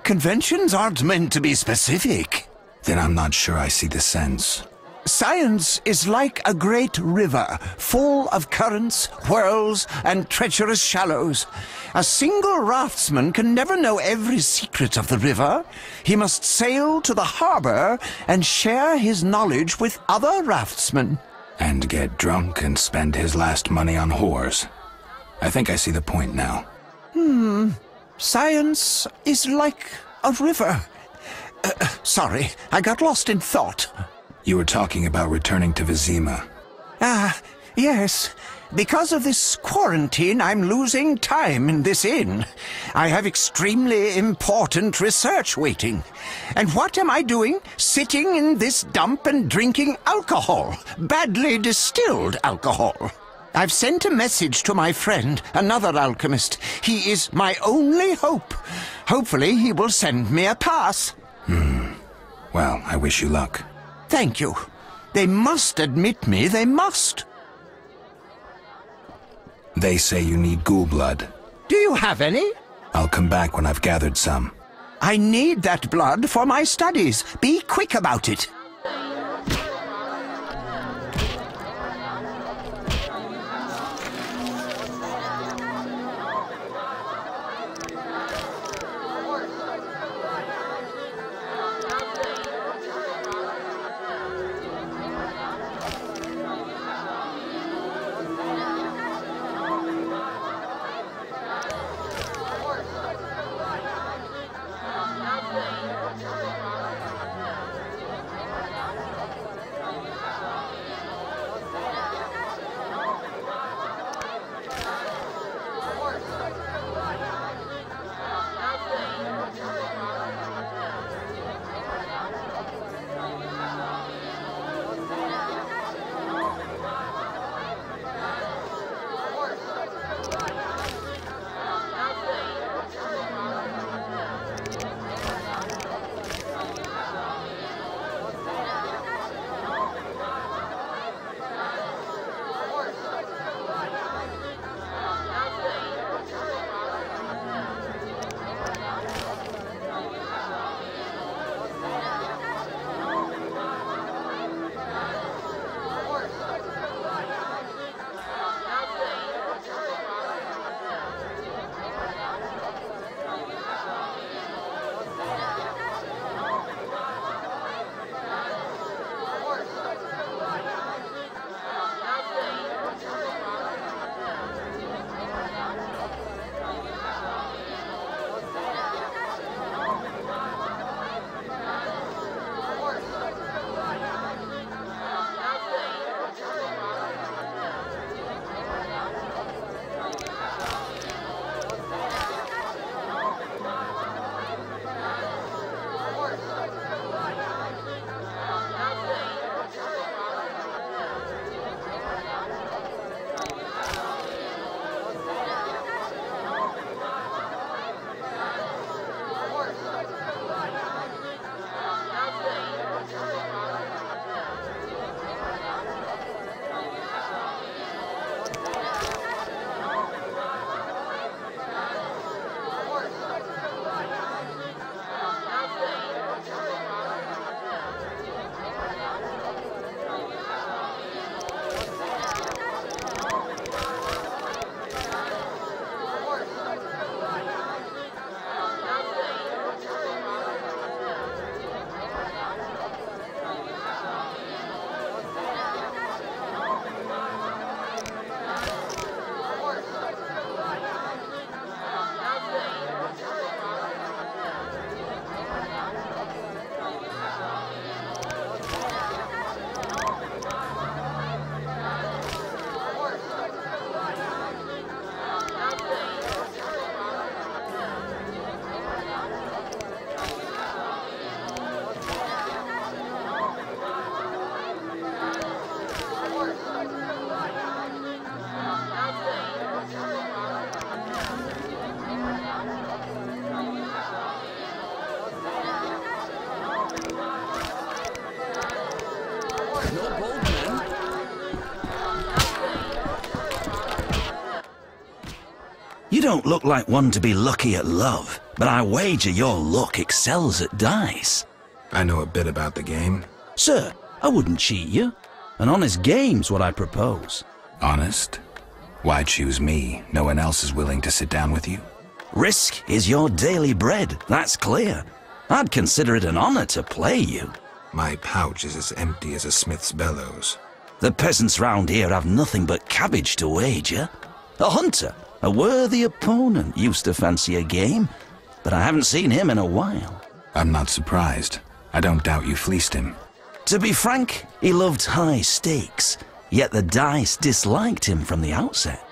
Conventions aren't meant to be specific. Then I'm not sure I see the sense. Science is like a great river, full of currents, whirls, and treacherous shallows. A single raftsman can never know every secret of the river. He must sail to the harbor and share his knowledge with other raftsmen. And get drunk and spend his last money on whores. I think I see the point now. Science is like a river. Sorry, I got lost in thought. You were talking about returning to Vizima. Yes. Because of this quarantine, I'm losing time in this inn. I have extremely important research waiting. And what am I doing? Sitting in this dump and drinking alcohol. Badly distilled alcohol. I've sent a message to my friend, another alchemist. He is my only hope. Hopefully he will send me a pass. Well, I wish you luck. Thank you. They must admit me, they must. They say you need ghoul blood. Do you have any? I'll come back when I've gathered some. I need that blood for my studies. Be quick about it. You don't look like one to be lucky at love, but I wager your luck excels at dice. I know a bit about the game. Sir, I wouldn't cheat you. An honest game's what I propose. Honest? Why choose me? No one else is willing to sit down with you? Risk is your daily bread, that's clear. I'd consider it an honor to play you. My pouch is as empty as a smith's bellows. The peasants round here have nothing but cabbage to wager. A hunter, a worthy opponent, used to fancy a game, but I haven't seen him in a while. I'm not surprised. I don't doubt you fleeced him. To be frank, he loved high stakes. Yet the dice disliked him from the outset.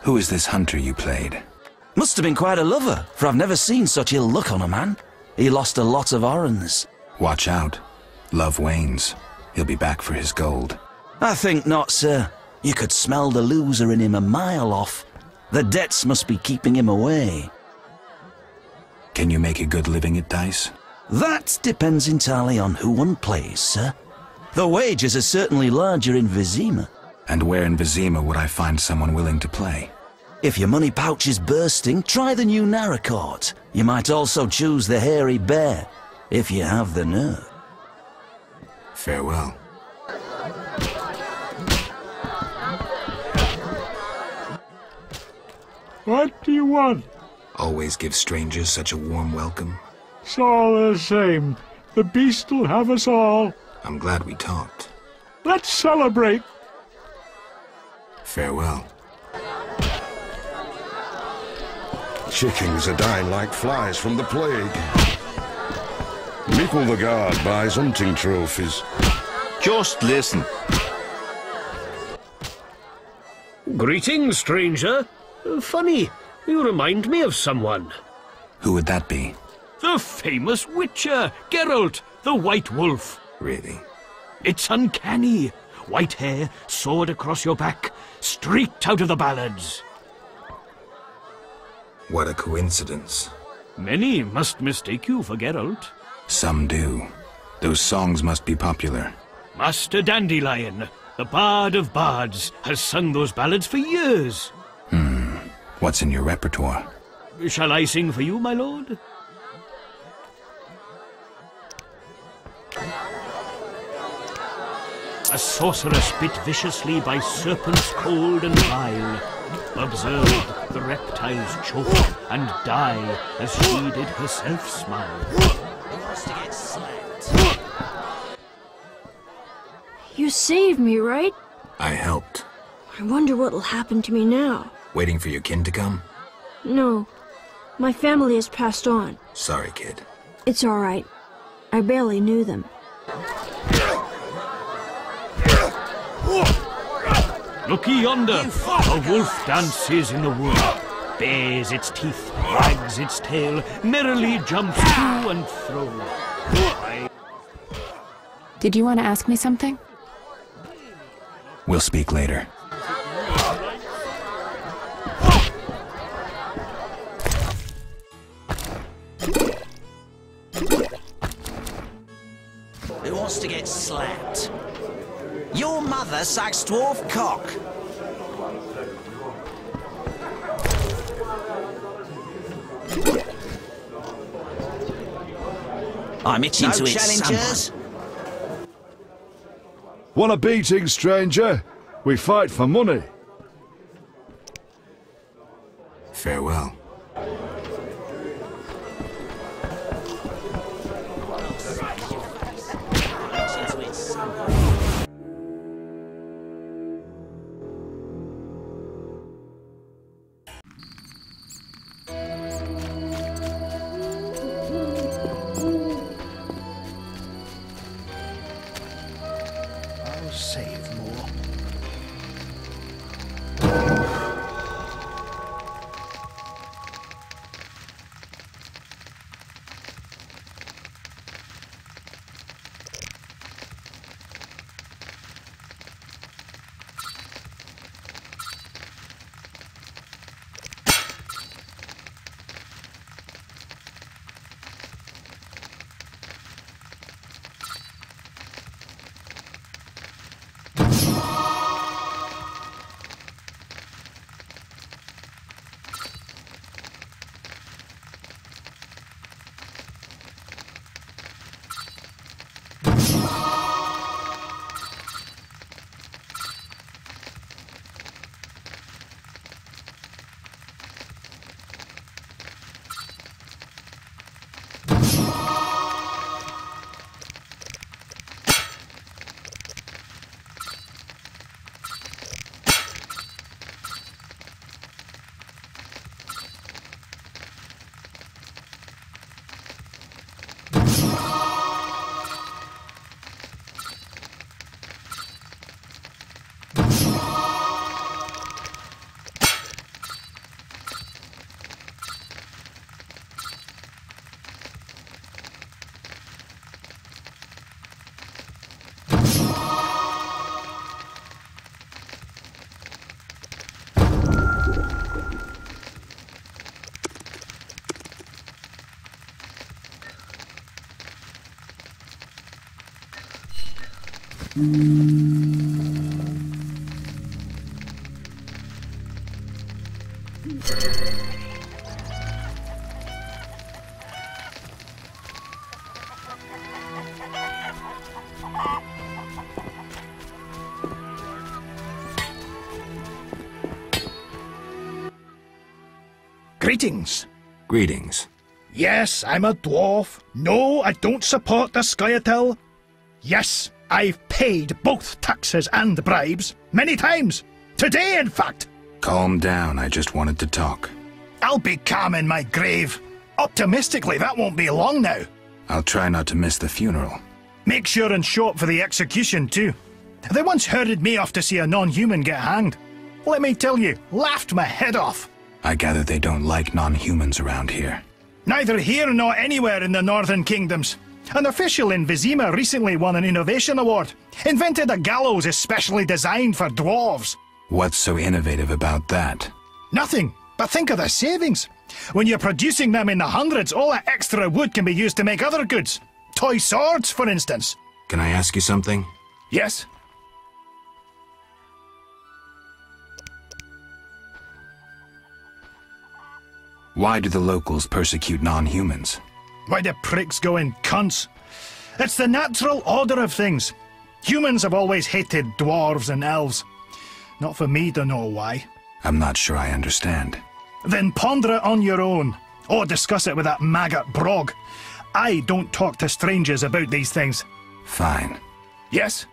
Who is this hunter you played? Must have been quite a lover, for I've never seen such ill luck on a man. He lost a lot of orens. Watch out. Love wanes. He'll be back for his gold. I think not, sir. You could smell the loser in him a mile off. The debts must be keeping him away. Can you make a good living at dice? That depends entirely on who one plays, sir. The wages are certainly larger in Vizima. And where in Vizima would I find someone willing to play? If your money pouch is bursting, try the new Narracourt. You might also choose the Hairy Bear, if you have the nerve. Farewell. What do you want? Always give strangers such a warm welcome. It's all the same. The beast will have us all. I'm glad we talked. Let's celebrate. Farewell. Chickens are dying like flies from the plague. Mickle the Guard buys hunting trophies. Just listen. Greetings, stranger. Funny, you remind me of someone. Who would that be? The famous Witcher, Geralt, the White Wolf. Really? It's uncanny. White hair, sword across your back, straight out of the ballads. What a coincidence. Many must mistake you for Geralt. Some do. Those songs must be popular. Master Dandelion, the bard of bards, has sung those ballads for years. What's in your repertoire? Shall I sing for you, my lord? A sorceress bit viciously by serpents cold and vile, observed the reptiles choke and die as she did herself smile. You saved me, right? I helped. I wonder what'll happen to me now. Waiting for your kin to come? No. My family has passed on. Sorry, kid. It's all right. I barely knew them. Look yonder! A wolf dances in the wood, bares its teeth, wags its tail, merrily jumps to and fro. Did you want to ask me something? We'll speak later. Who wants to get slapped? Your mother sucks dwarf cock. I'm itching to eat someone. Want a beating, stranger? We fight for money. Farewell. Save more. Greetings. Greetings. Yes, I'm a dwarf. No, I don't support the Scoia'tael. Yes, I've paid both taxes and bribes. Many times. Today, in fact. Calm down, I just wanted to talk. I'll be calm in my grave. Optimistically, that won't be long now. I'll try not to miss the funeral. Make sure and show up for the execution, too. They once herded me off to see a non-human get hanged. Let me tell you, laughed my head off. I gather they don't like non-humans around here. Neither here nor anywhere in the Northern Kingdoms. An official in Vizima recently won an innovation award. Invented a gallows especially designed for dwarves. What's so innovative about that? Nothing, but think of the savings. When you're producing them in the hundreds, all that extra wood can be used to make other goods. Toy swords, for instance. Can I ask you something? Yes. Why do the locals persecute non-humans? Why do pricks go in cunts? It's the natural order of things. Humans have always hated dwarves and elves. Not for me to know why. I'm not sure I understand. Then ponder it on your own. Or discuss it with that maggot Brog. I don't talk to strangers about these things. Fine. Yes?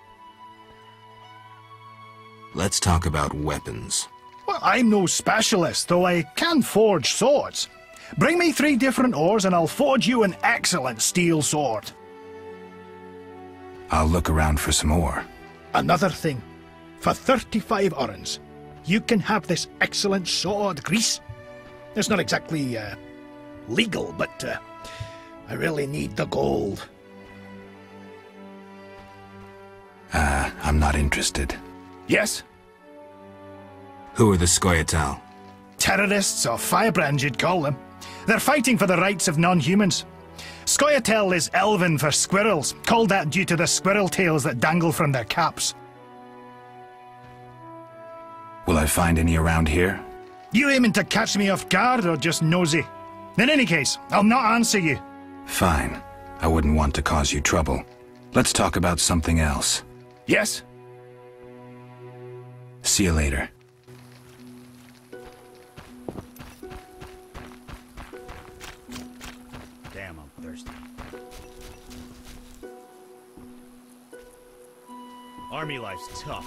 Let's talk about weapons. Well, I'm no specialist, though I can forge swords. Bring me 3 different ores and I'll forge you an excellent steel sword. I'll look around for some more. Another thing. For 35 orens, you can have this excellent sword, Grease. It's not exactly, legal, but, I really need the gold. I'm not interested. Yes? Who are the Scoia'tael? Terrorists, or firebrands you'd call them. They're fighting for the rights of non-humans. Scoia'tael is Elven for squirrels, called that due to the squirrel tails that dangle from their caps. Will I find any around here? You aiming to catch me off guard or just nosy? In any case, I'll not answer you. Fine. I wouldn't want to cause you trouble. Let's talk about something else. Yes? See you later. Damn, I'm thirsty. Army life's tough.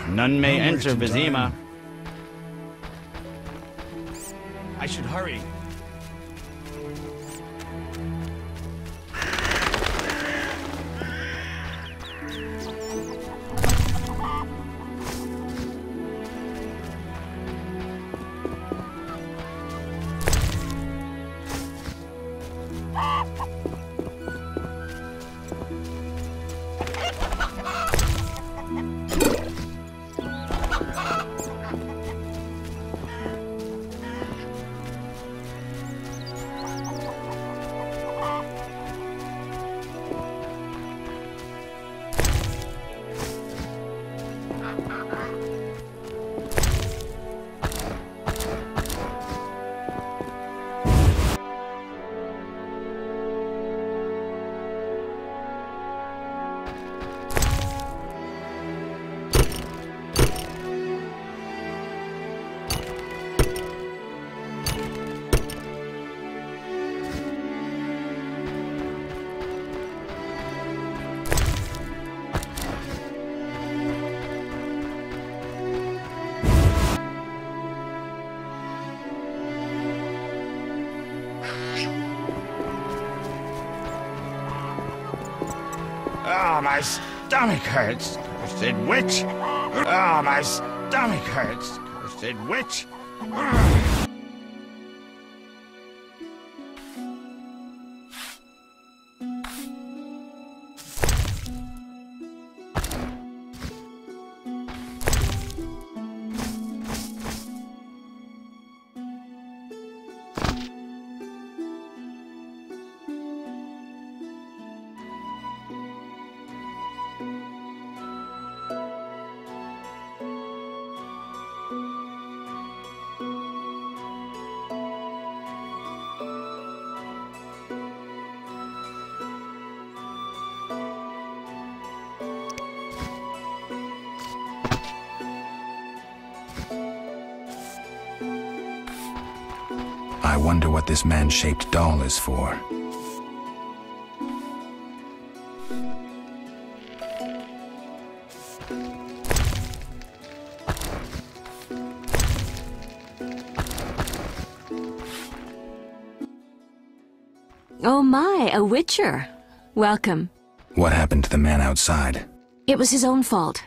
None may enter Vizima. I should hurry. Oh, my stomach hurts. Cursed witch. Oh, my stomach hurts. Cursed witch. I wonder what this man-shaped doll is for. Oh my, a witcher. Welcome. What happened to the man outside? It was his own fault.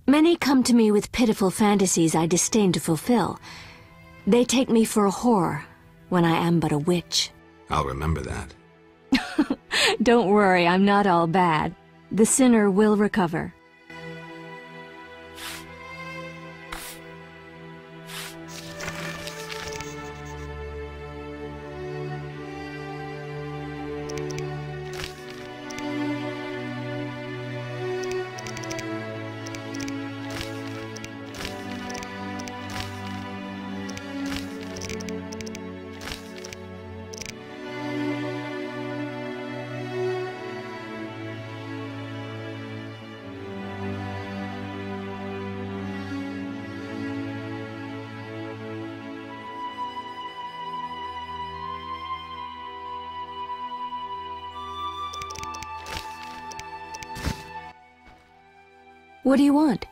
Many come to me with pitiful fantasies I disdain to fulfill. They take me for a whore, when I am but a witch. I'll remember that. Don't worry, I'm not all bad. The sinner will recover. What do you want?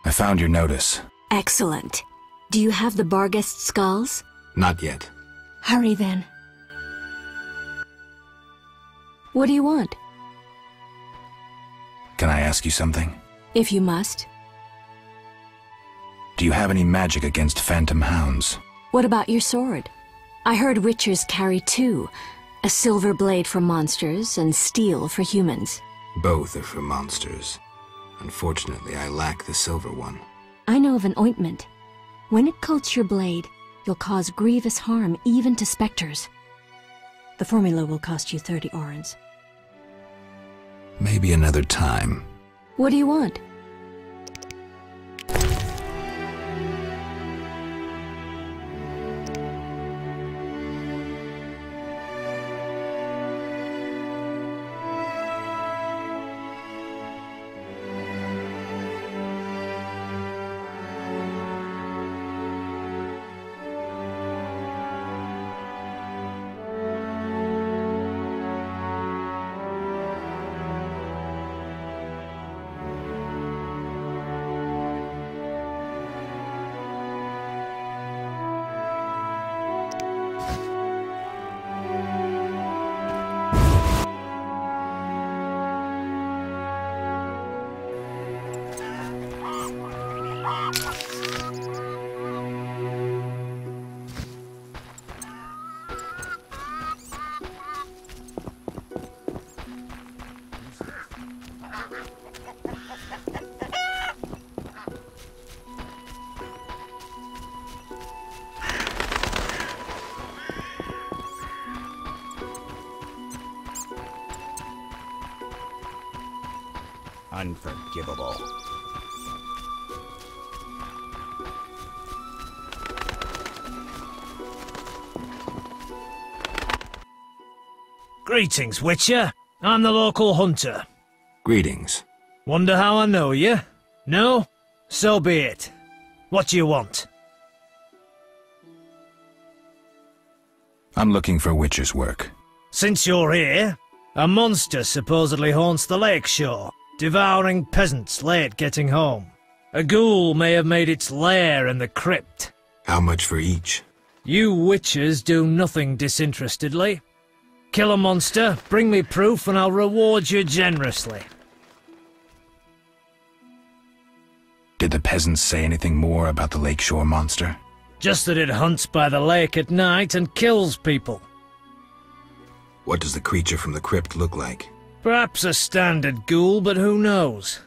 I found your notice. Excellent. Do you have the Barghest skulls? Not yet. Hurry then. What do you want? Can I ask you something? If you must. Do you have any magic against phantom hounds? What about your sword? I heard witchers carry two. A silver blade for monsters and steel for humans. Both are for monsters. Unfortunately, I lack the silver one. I know of an ointment. When it coats your blade, you'll cause grievous harm even to specters. The formula will cost you 30 orens. Maybe another time. What do you want? Unforgivable. Greetings, Witcher. I'm the local hunter. Greetings. Wonder how I know you? No? So be it. What do you want? I'm looking for witcher's work. Since you're here, a monster supposedly haunts the lakeshore, devouring peasants late getting home. A ghoul may have made its lair in the crypt. How much for each? You witchers do nothing disinterestedly. Kill a monster, bring me proof, and I'll reward you generously. Did the peasants say anything more about the lakeshore monster? Just that it hunts by the lake at night and kills people. What does the creature from the crypt look like? Perhaps a standard ghoul, but who knows?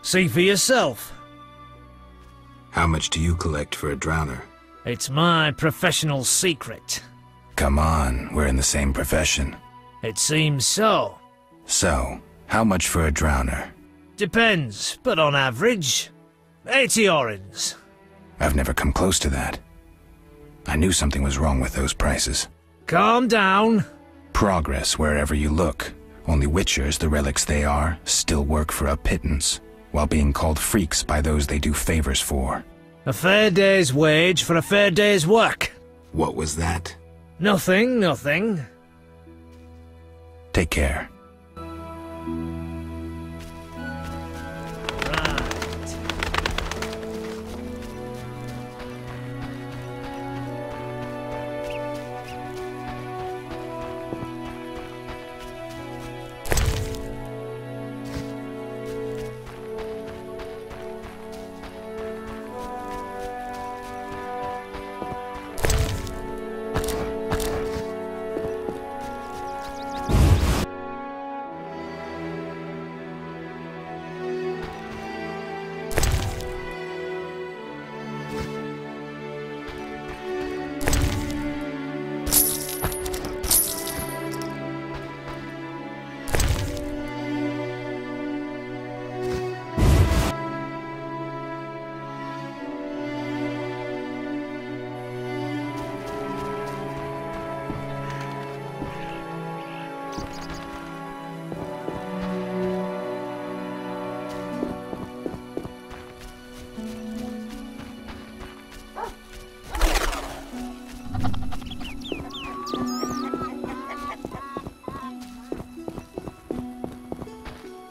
See for yourself. How much do you collect for a drowner? It's my professional secret. Come on, we're in the same profession. It seems so. So, how much for a drowner? Depends, but on average, 80 orens. I've never come close to that. I knew something was wrong with those prices. Calm down. Progress wherever you look. Only witchers, the relics they are, still work for a pittance, while being called freaks by those they do favors for. A fair day's wage for a fair day's work. What was that? Nothing, nothing. Take care.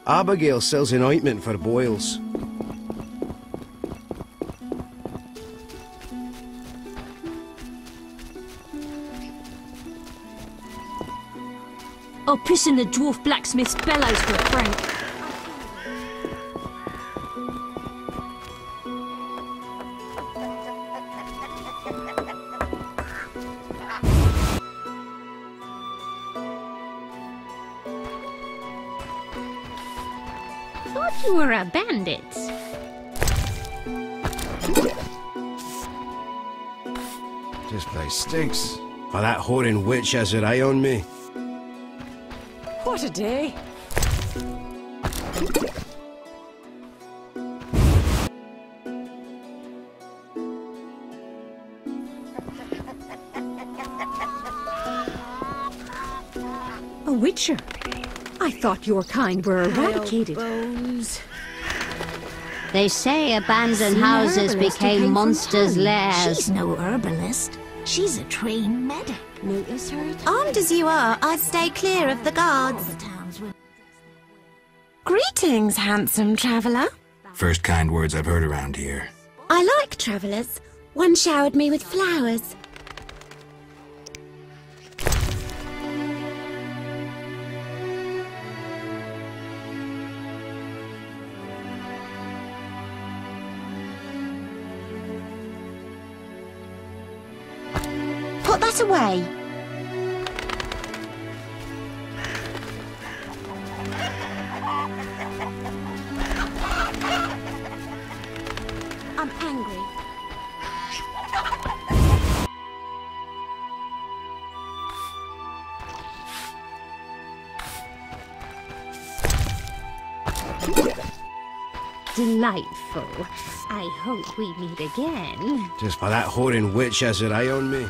Abigail sells an ointment for boils. I'll piss in the dwarf blacksmith's bellows for Frank. Thought you were a bandit. This place stinks. Oh, that whoring witch has her eye on me. What a day. A witcher? I thought your kind were eradicated. Bones. They say abandoned houses became monsters' lairs. She's no herbalist. She's a trained medic. Notice her? Armed as you are, I'd stay clear of the guards. Greetings, handsome traveller. First kind words I've heard around here. I like travellers. One showered me with flowers. Put that away. I'm angry. Delightful. I hope we meet again. Just by that whoring witch has her eye on me.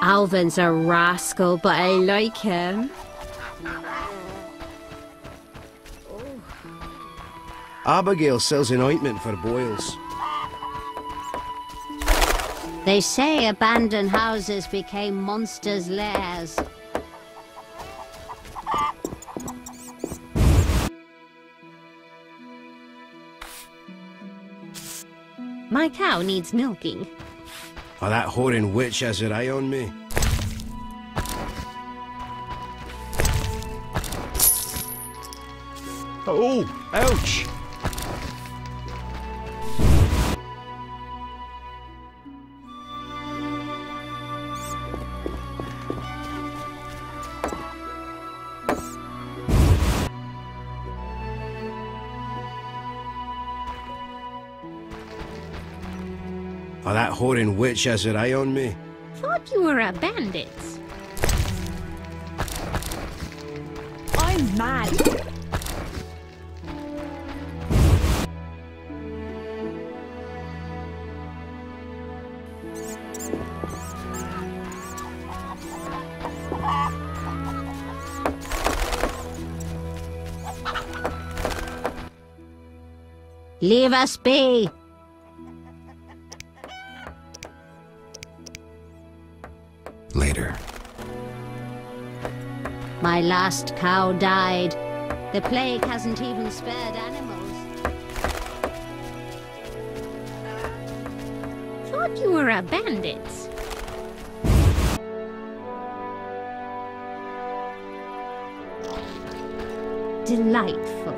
Alvin's a rascal, but I like him. Abigail sells an ointment for boils. They say abandoned houses became monsters' lairs. My cow needs milking. Oh, that whoring witch has her eye on me. Oh, ouch! Oh, that whoring witch has her eye on me. Thought you were a bandit. I'm mad. Leave us be. Later. My last cow died. The plague hasn't even spared animals. Thought you were a bandit. Delightful.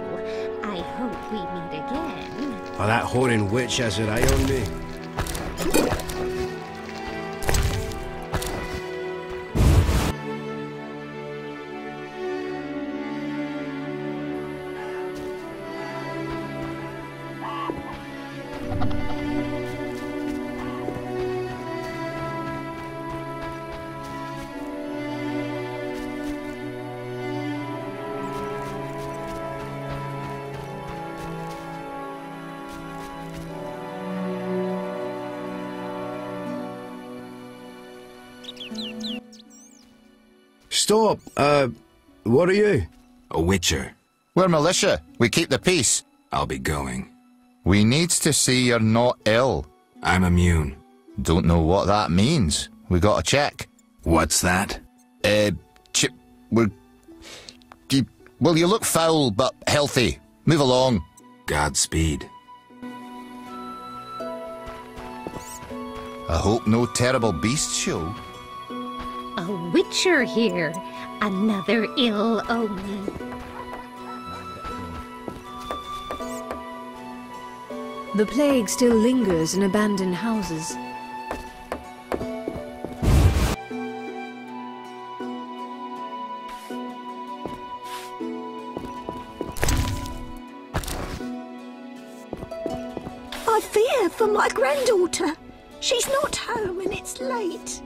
I hope we meet again. Oh, that whoring witch has her eye on me. Stop! What are you? A witcher. We're militia. We keep the peace. I'll be going. We needs to see you're not ill. I'm immune. Don't know what that means. We got to check. What's that? Well, you look foul, but healthy. Move along. Godspeed. I hope no terrible beasts show. A witcher here. Another ill omen. The plague still lingers in abandoned houses. I fear for my granddaughter. She's not home and it's late.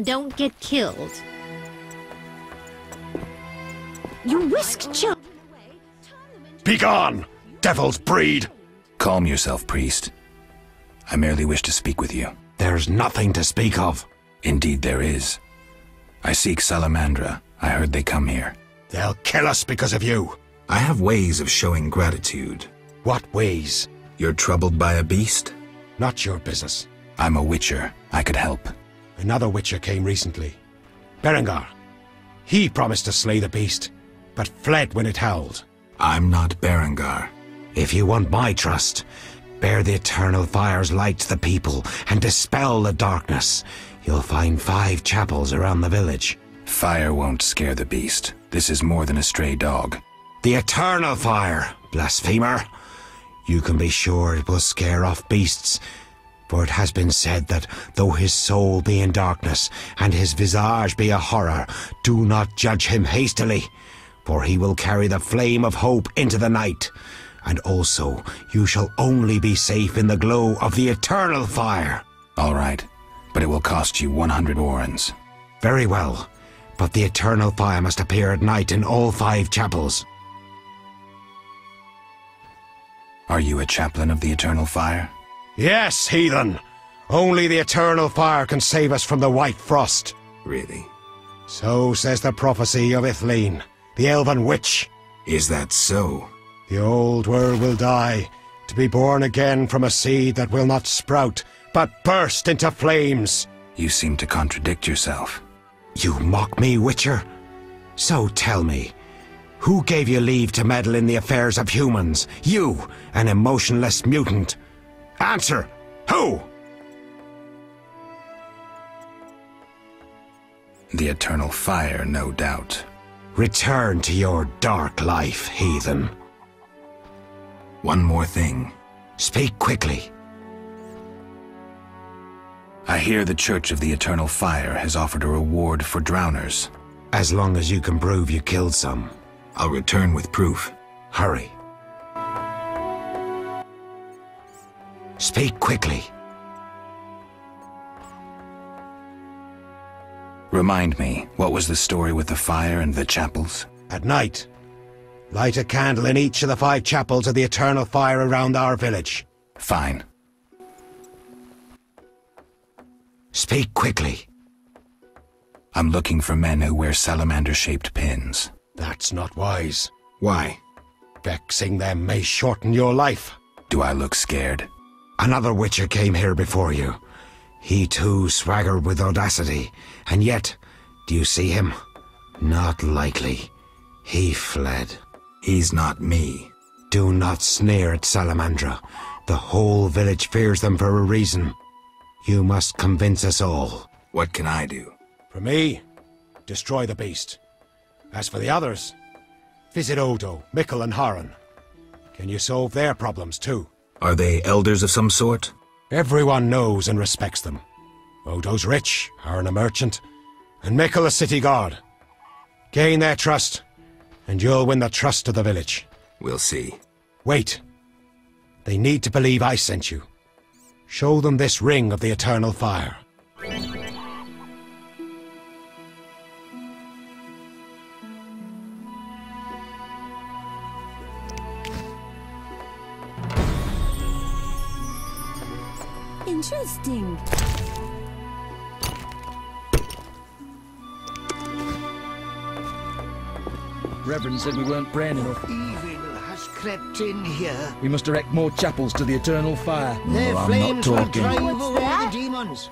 Don't get killed. You risked Chuck. Begone, devil's breed! Calm yourself, priest. I merely wish to speak with you. There's nothing to speak of. Indeed there is. I seek Salamandra. I heard they come here. They'll kill us because of you. I have ways of showing gratitude. What ways? You're troubled by a beast? Not your business. I'm a witcher. I could help. Another witcher came recently. Berengar. He promised to slay the beast, but fled when it howled. I'm not Berengar. If you want my trust, bear the eternal fire's light to the people and dispel the darkness. You'll find 5 chapels around the village. Fire won't scare the beast. This is more than a stray dog. The eternal fire, blasphemer. You can be sure it will scare off beasts, for it has been said that though his soul be in darkness and his visage be a horror, do not judge him hastily, for he will carry the flame of hope into the night. And also, you shall only be safe in the glow of the eternal fire. All right, but it will cost you 100 orens. Very well. But the eternal fire must appear at night in all 5 chapels. Are you a chaplain of the eternal fire? Yes, heathen. Only the eternal fire can save us from the white frost. Really? So says the prophecy of Ithleen, the elven witch. Is that so? The old world will die, to be born again from a seed that will not sprout, but burst into flames. You seem to contradict yourself. You mock me, Witcher? So tell me, who gave you leave to meddle in the affairs of humans? You, an emotionless mutant. Answer! Who? The eternal fire, no doubt. Return to your dark life, heathen. One more thing. Speak quickly. I hear the Church of the Eternal Fire has offered a reward for drowners. As long as you can prove you killed some. I'll return with proof. Hurry. Speak quickly. Remind me, what was the story with the fire and the chapels? At night, light a candle in each of the 5 chapels of the eternal fire around our village. Fine. Speak quickly. I'm looking for men who wear salamander-shaped pins. That's not wise. Why? Vexing them may shorten your life. Do I look scared? Another Witcher came here before you. He too swaggered with audacity, and yet, do you see him? Not likely. He fled. He's not me. Do not sneer at Salamandra. The whole village fears them for a reason. You must convince us all. What can I do? For me, destroy the beast. As for the others, visit Odo, Mikkel and Haran. Can you solve their problems too? Are they elders of some sort? Everyone knows and respects them. Odo's rich, Haran a merchant, and Mikkel a city guard. Gain their trust, and you'll win the trust of the village. We'll see. Wait. They need to believe I sent you. Show them this ring of the eternal fire. Interesting. Reverend said we weren't praying enough. Evil has crept in here. We must erect more chapels to the eternal fire. Their I'm flames not will talking. drive away the demons.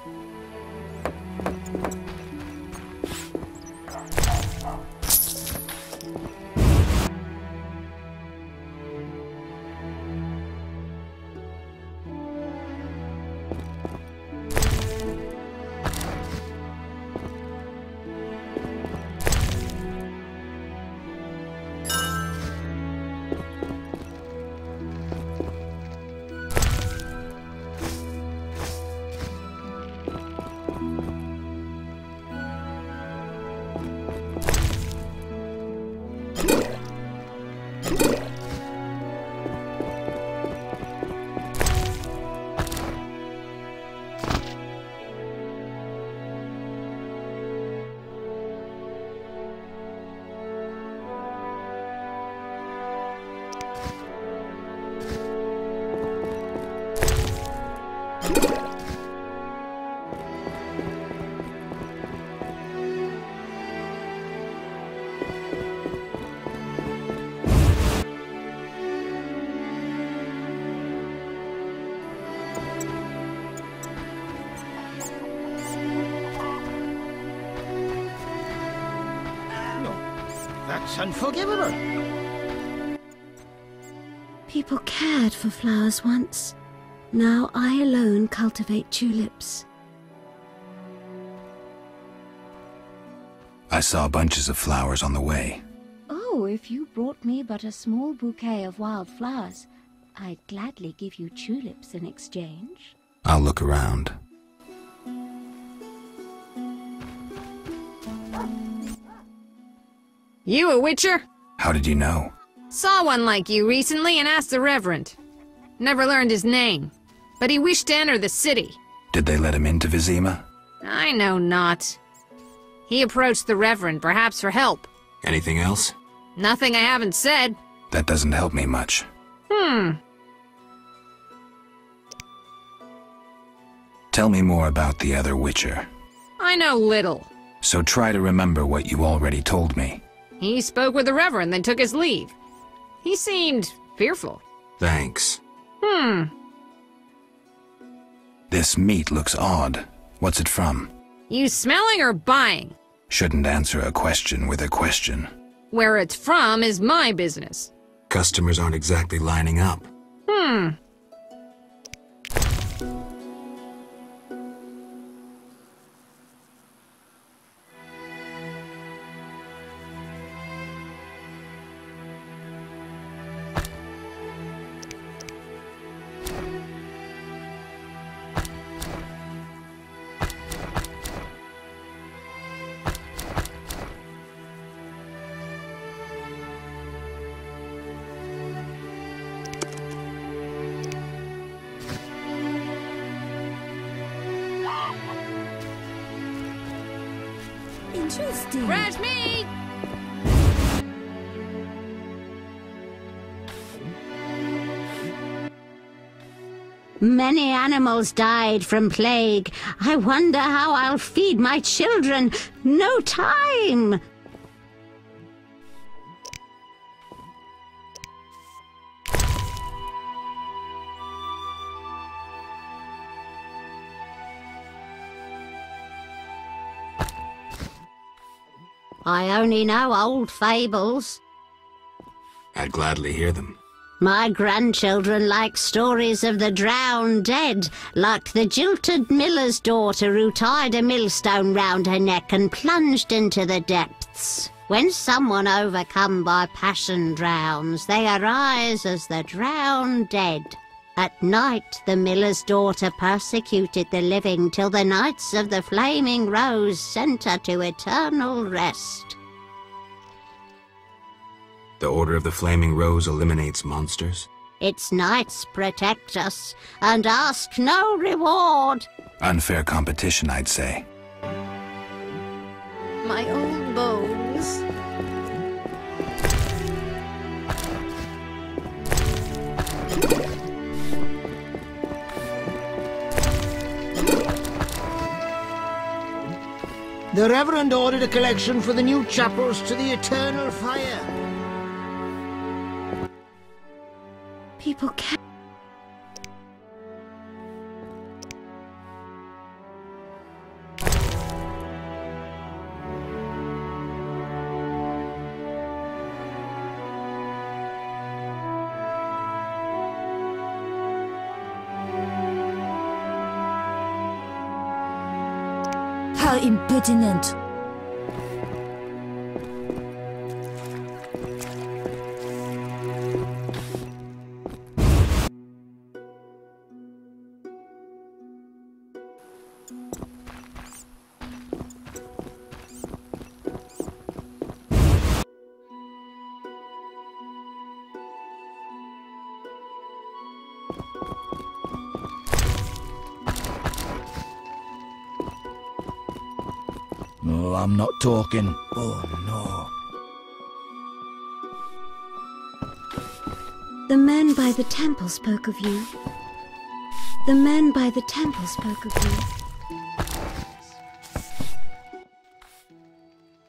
That's unforgivable. People cared for flowers once. Now I alone cultivate tulips. I saw bunches of flowers on the way. Oh, if you brought me but a small bouquet of wild flowers, I'd gladly give you tulips in exchange. I'll look around. You a witcher? How did you know? Saw one like you recently and asked the Reverend. Never learned his name, but he wished to enter the city. Did they let him into Vizima? I know not. He approached the Reverend, perhaps for help. Anything else? Nothing I haven't said. That doesn't help me much. Tell me more about the other Witcher. I know little. So try to remember what you already told me. He spoke with the Reverend, then took his leave. He seemed fearful. Thanks. This meat looks odd. What's it from? You smelling or buying? Shouldn't answer a question with a question. Where it's from is my business. Customers aren't exactly lining up. Interesting. Fresh meat! Many animals died from plague. I wonder how I'll feed my children. No time! I only know old fables. I'd gladly hear them. My grandchildren like stories of the drowned dead, like the jilted miller's daughter who tied a millstone round her neck and plunged into the depths. When someone overcome by passion drowns, they arise as the drowned dead. At night the miller's daughter persecuted the living till the Knights of the Flaming Rose sent her to eternal rest. The Order of the Flaming Rose eliminates monsters? Its knights protect us and ask no reward. Unfair competition, I'd say. My old bones. The Reverend ordered a collection for the new chapels to the Eternal Fire. People can't. How impertinent! No, I'm not talking. Oh, no. The men by the temple spoke of you. The men by the temple spoke of you.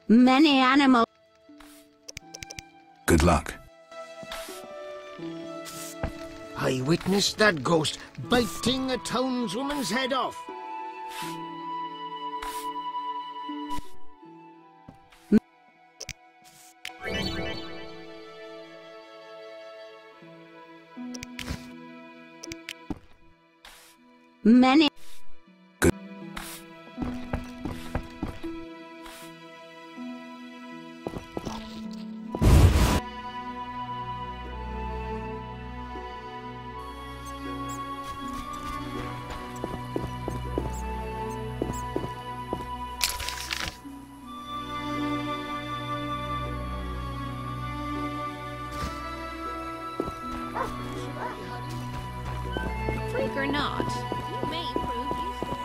Many animals. Good luck. I witnessed that ghost biting a townswoman's head off. Many. Good. Freak or not, you may prove useful.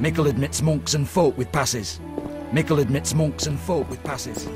Mickle admits monks and folk with passes. Mickle admits monks and folk with passes.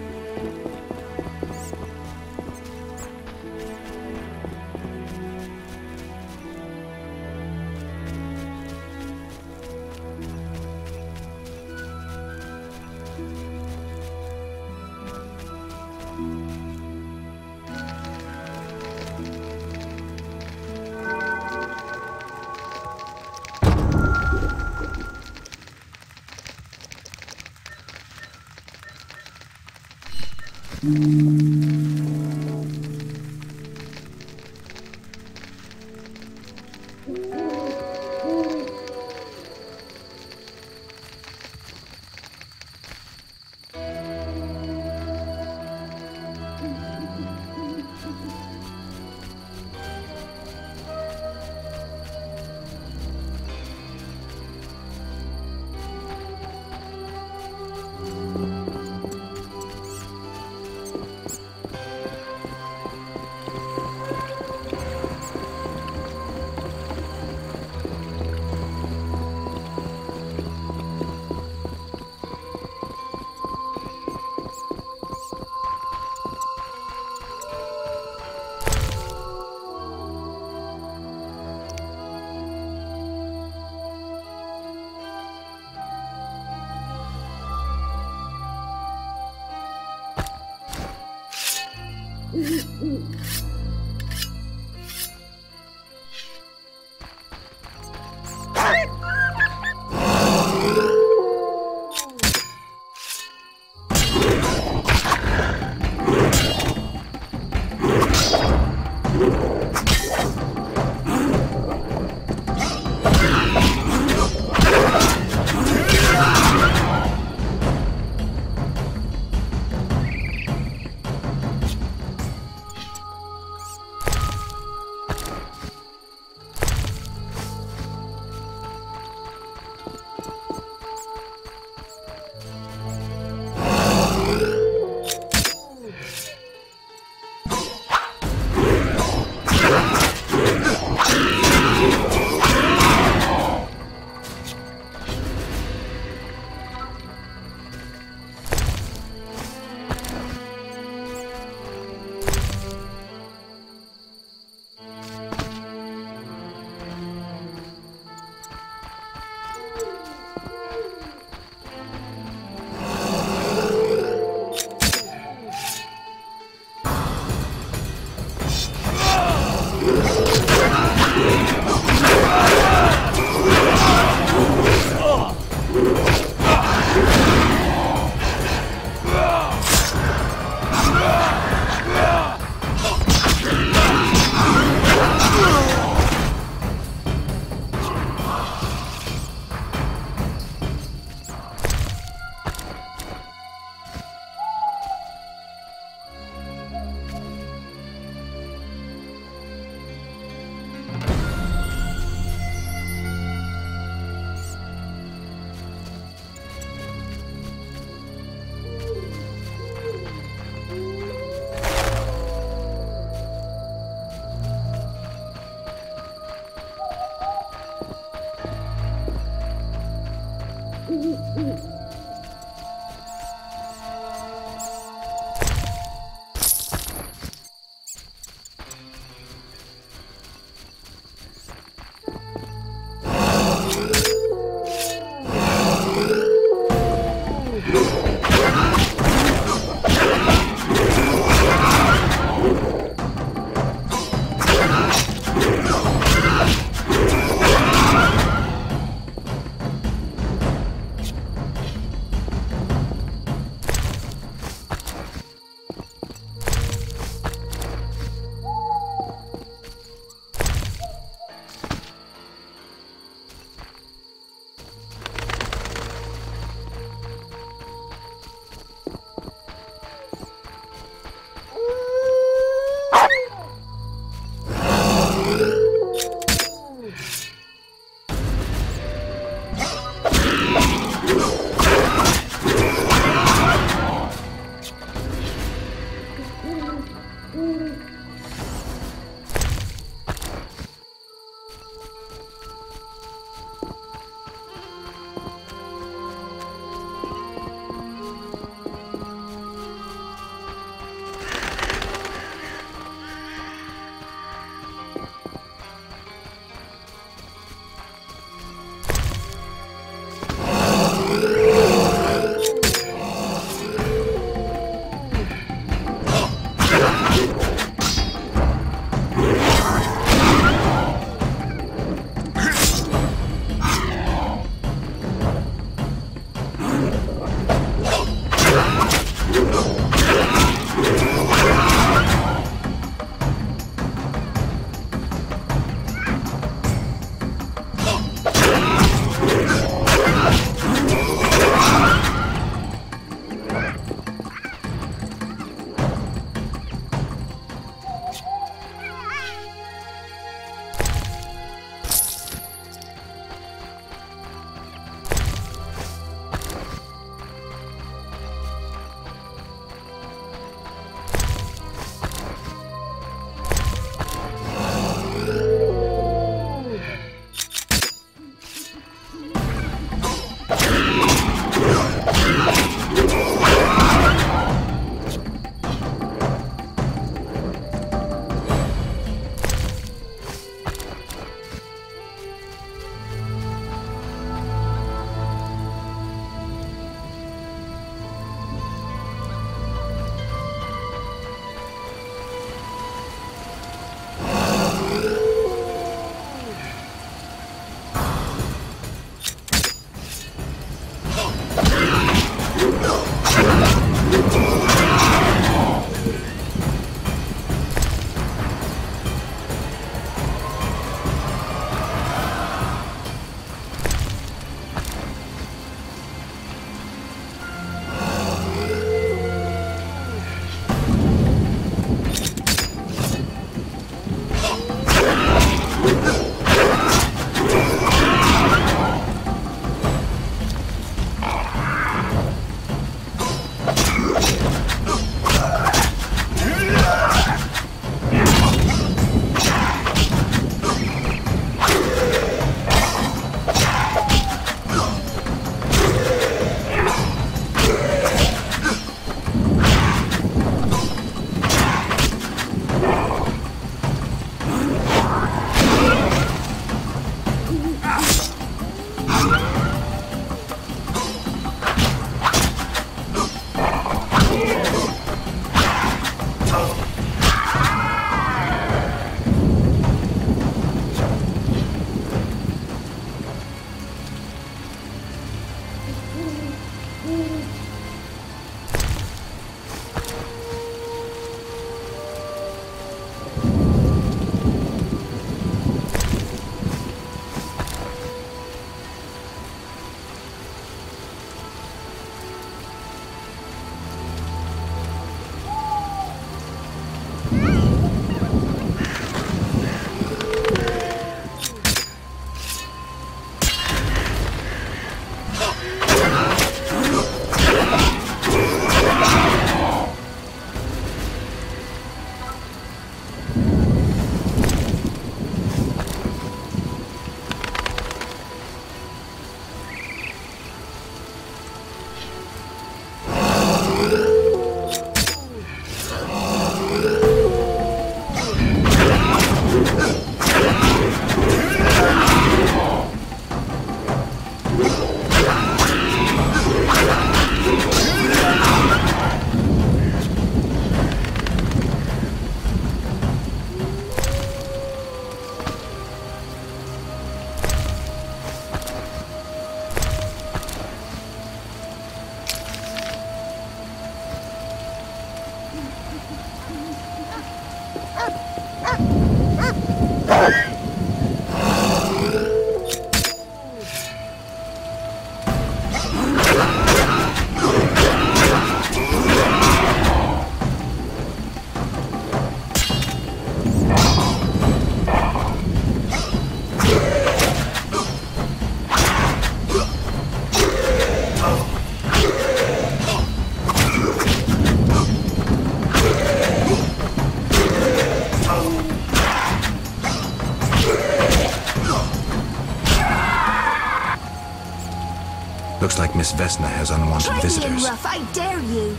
Looks like Miss Vesna has unwanted Try visitors. being rough, I dare you.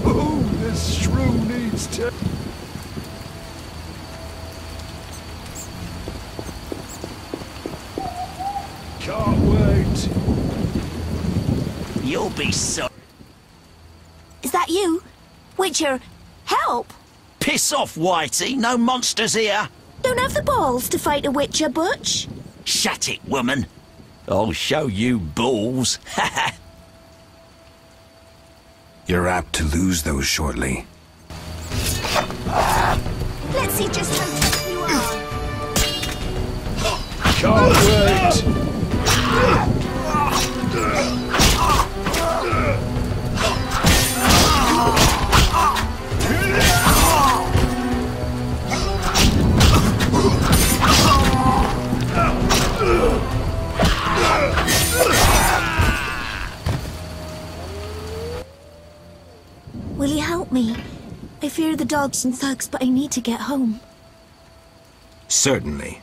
Oh, this shrew needs to... Can't wait. You'll be so... Is that you? Witcher, help! Piss off, Whitey. No monsters here. Don't have the balls to fight a Witcher, Butch. Shut it, woman. I'll show you balls. You're apt to lose those shortly. Let's see just how tough you are. Can't wait. Will you help me? I fear the dogs and thugs, but I need to get home. Certainly.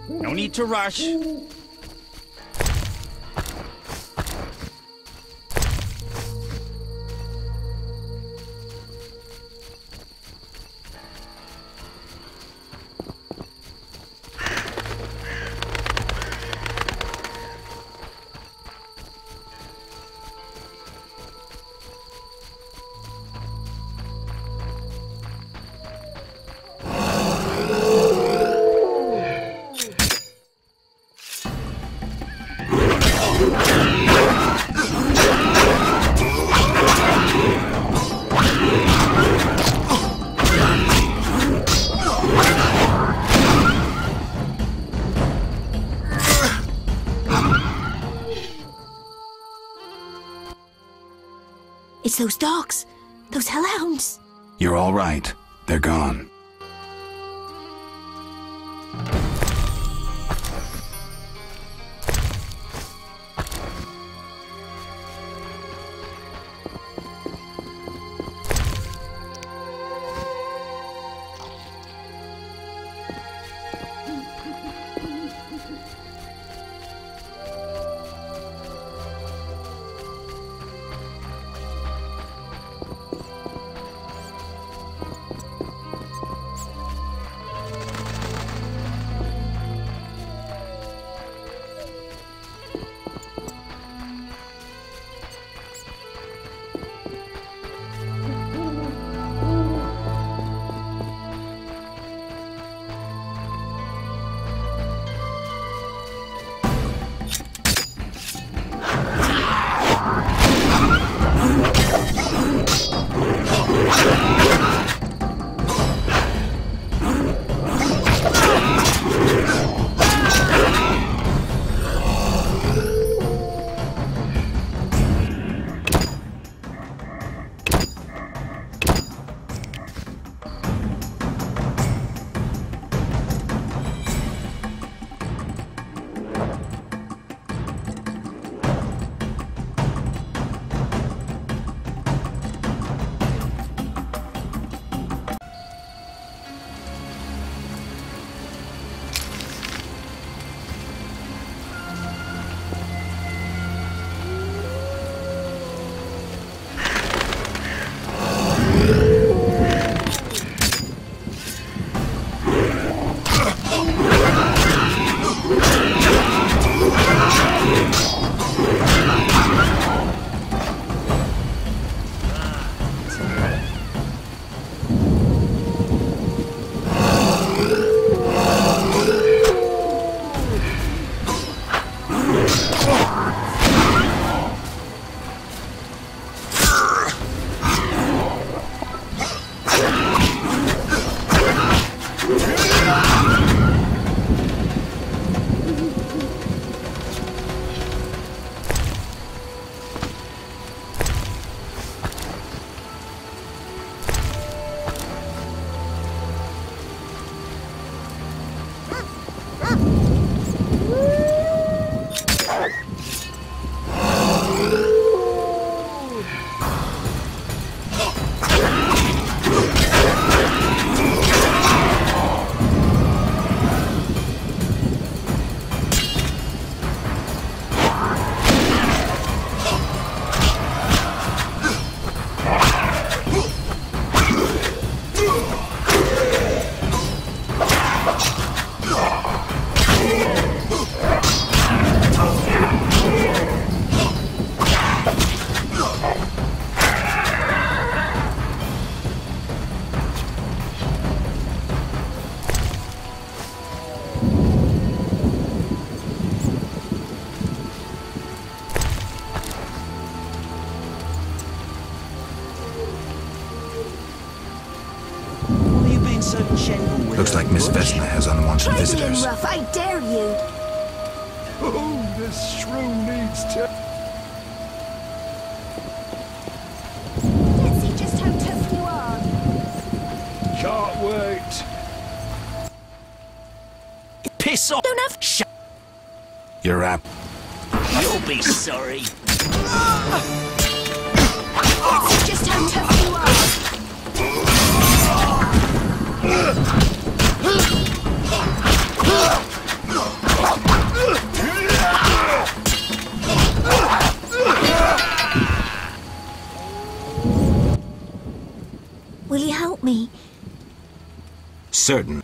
No need to rush. It's those dogs. Those hellhounds. You're all right. They're gone. Looks like Miss Vesna has unwanted visitors. Rough, I dare you. Oh, this shrew needs to... Let's see just how tough you are. Can't wait. Piss off! Don't have... Shut. You're up. You'll be sorry. Let's see just how tough you are. Will you help me? Certain.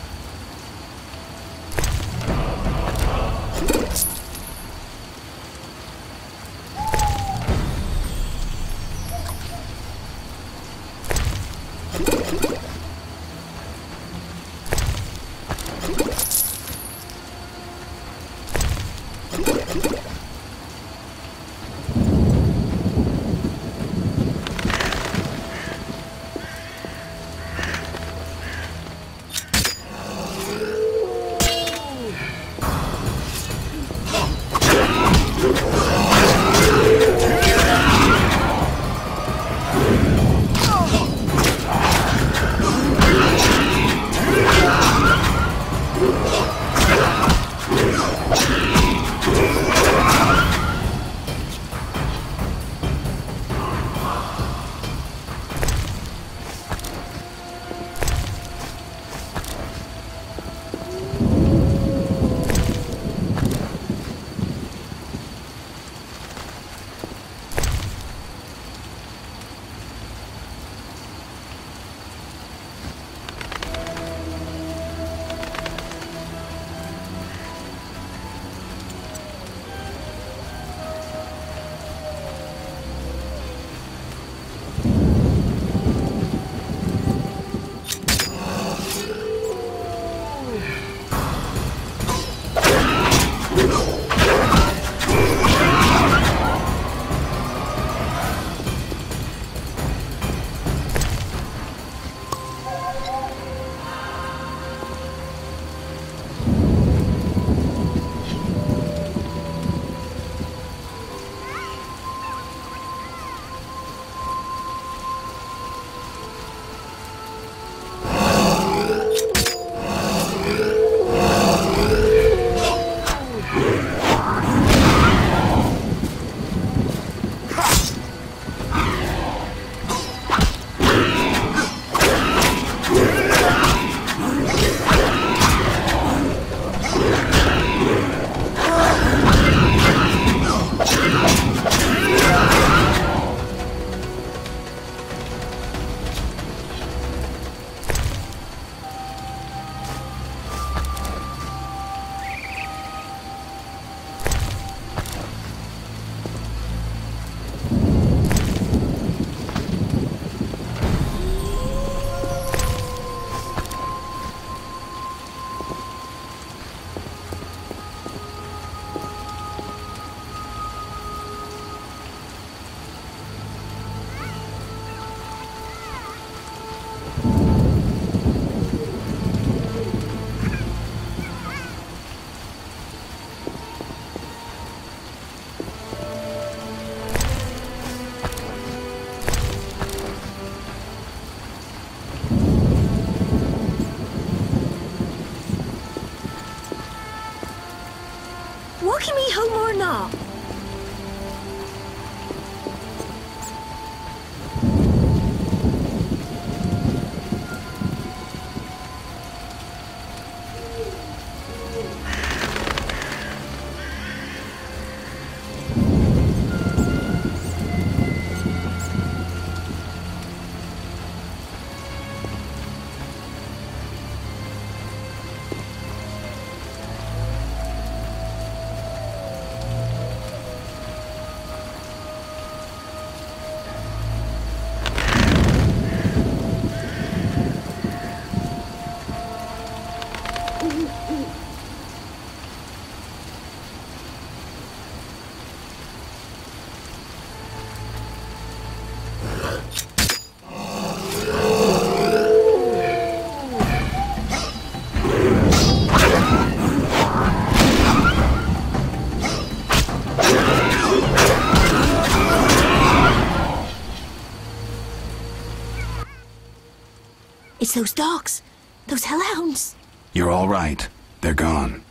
It's those dogs. Those hellhounds. You're all right. They're gone.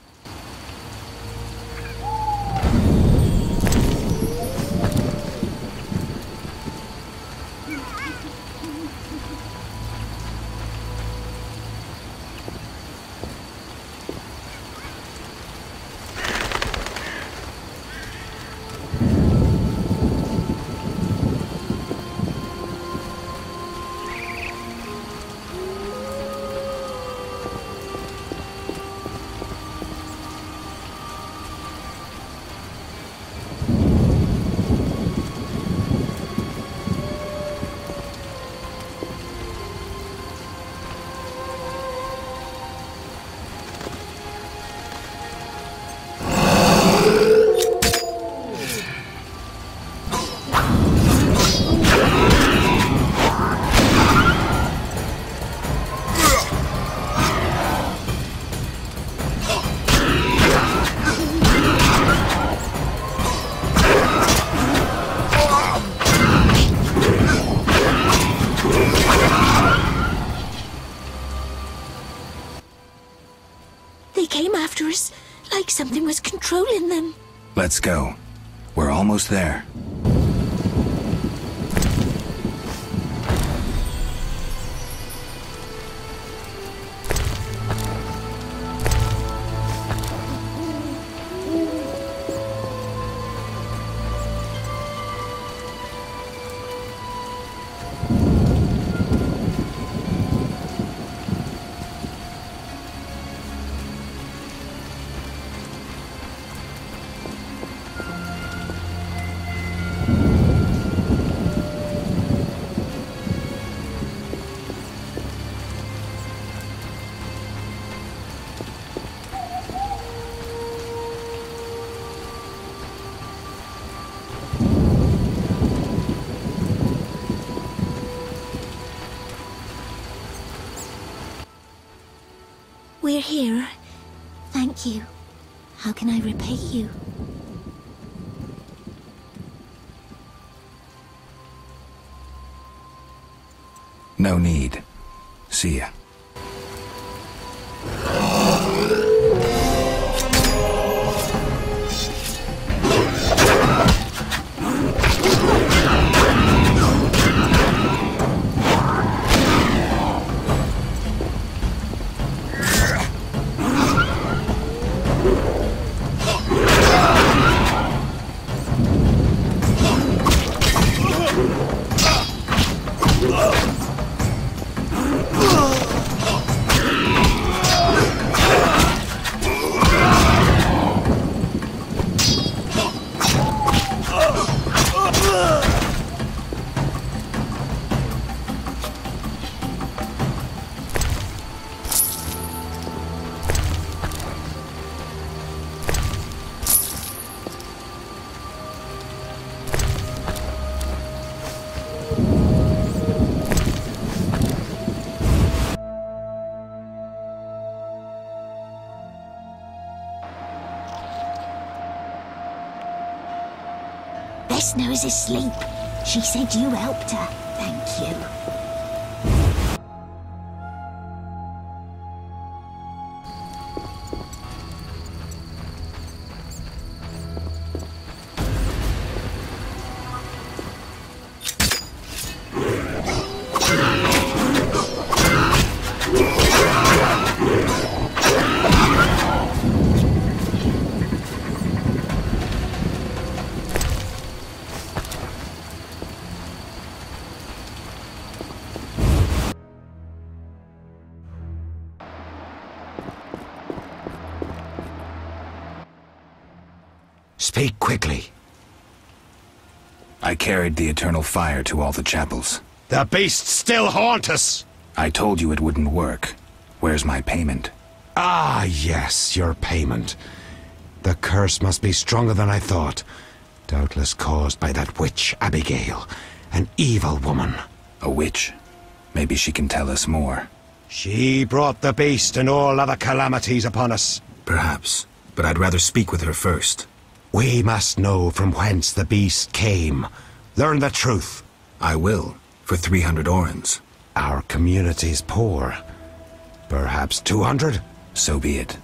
They came after us, like something was controlling them. Let's go. We're almost there. We're here. Thank you. How can I repay you? No need. See ya. Vesna is asleep. She said you helped her. Thank you. Speak quickly. I carried the eternal fire to all the chapels. The beasts still haunt us! I told you it wouldn't work. Where's my payment? Ah, yes, your payment. The curse must be stronger than I thought. Doubtless caused by that witch, Abigail. An evil woman. A witch? Maybe she can tell us more. She brought the beast and all other calamities upon us. Perhaps, but I'd rather speak with her first. We must know from whence the beast came. Learn the truth. I will, for 300 orens. our community's poor. Perhaps 200? So be it.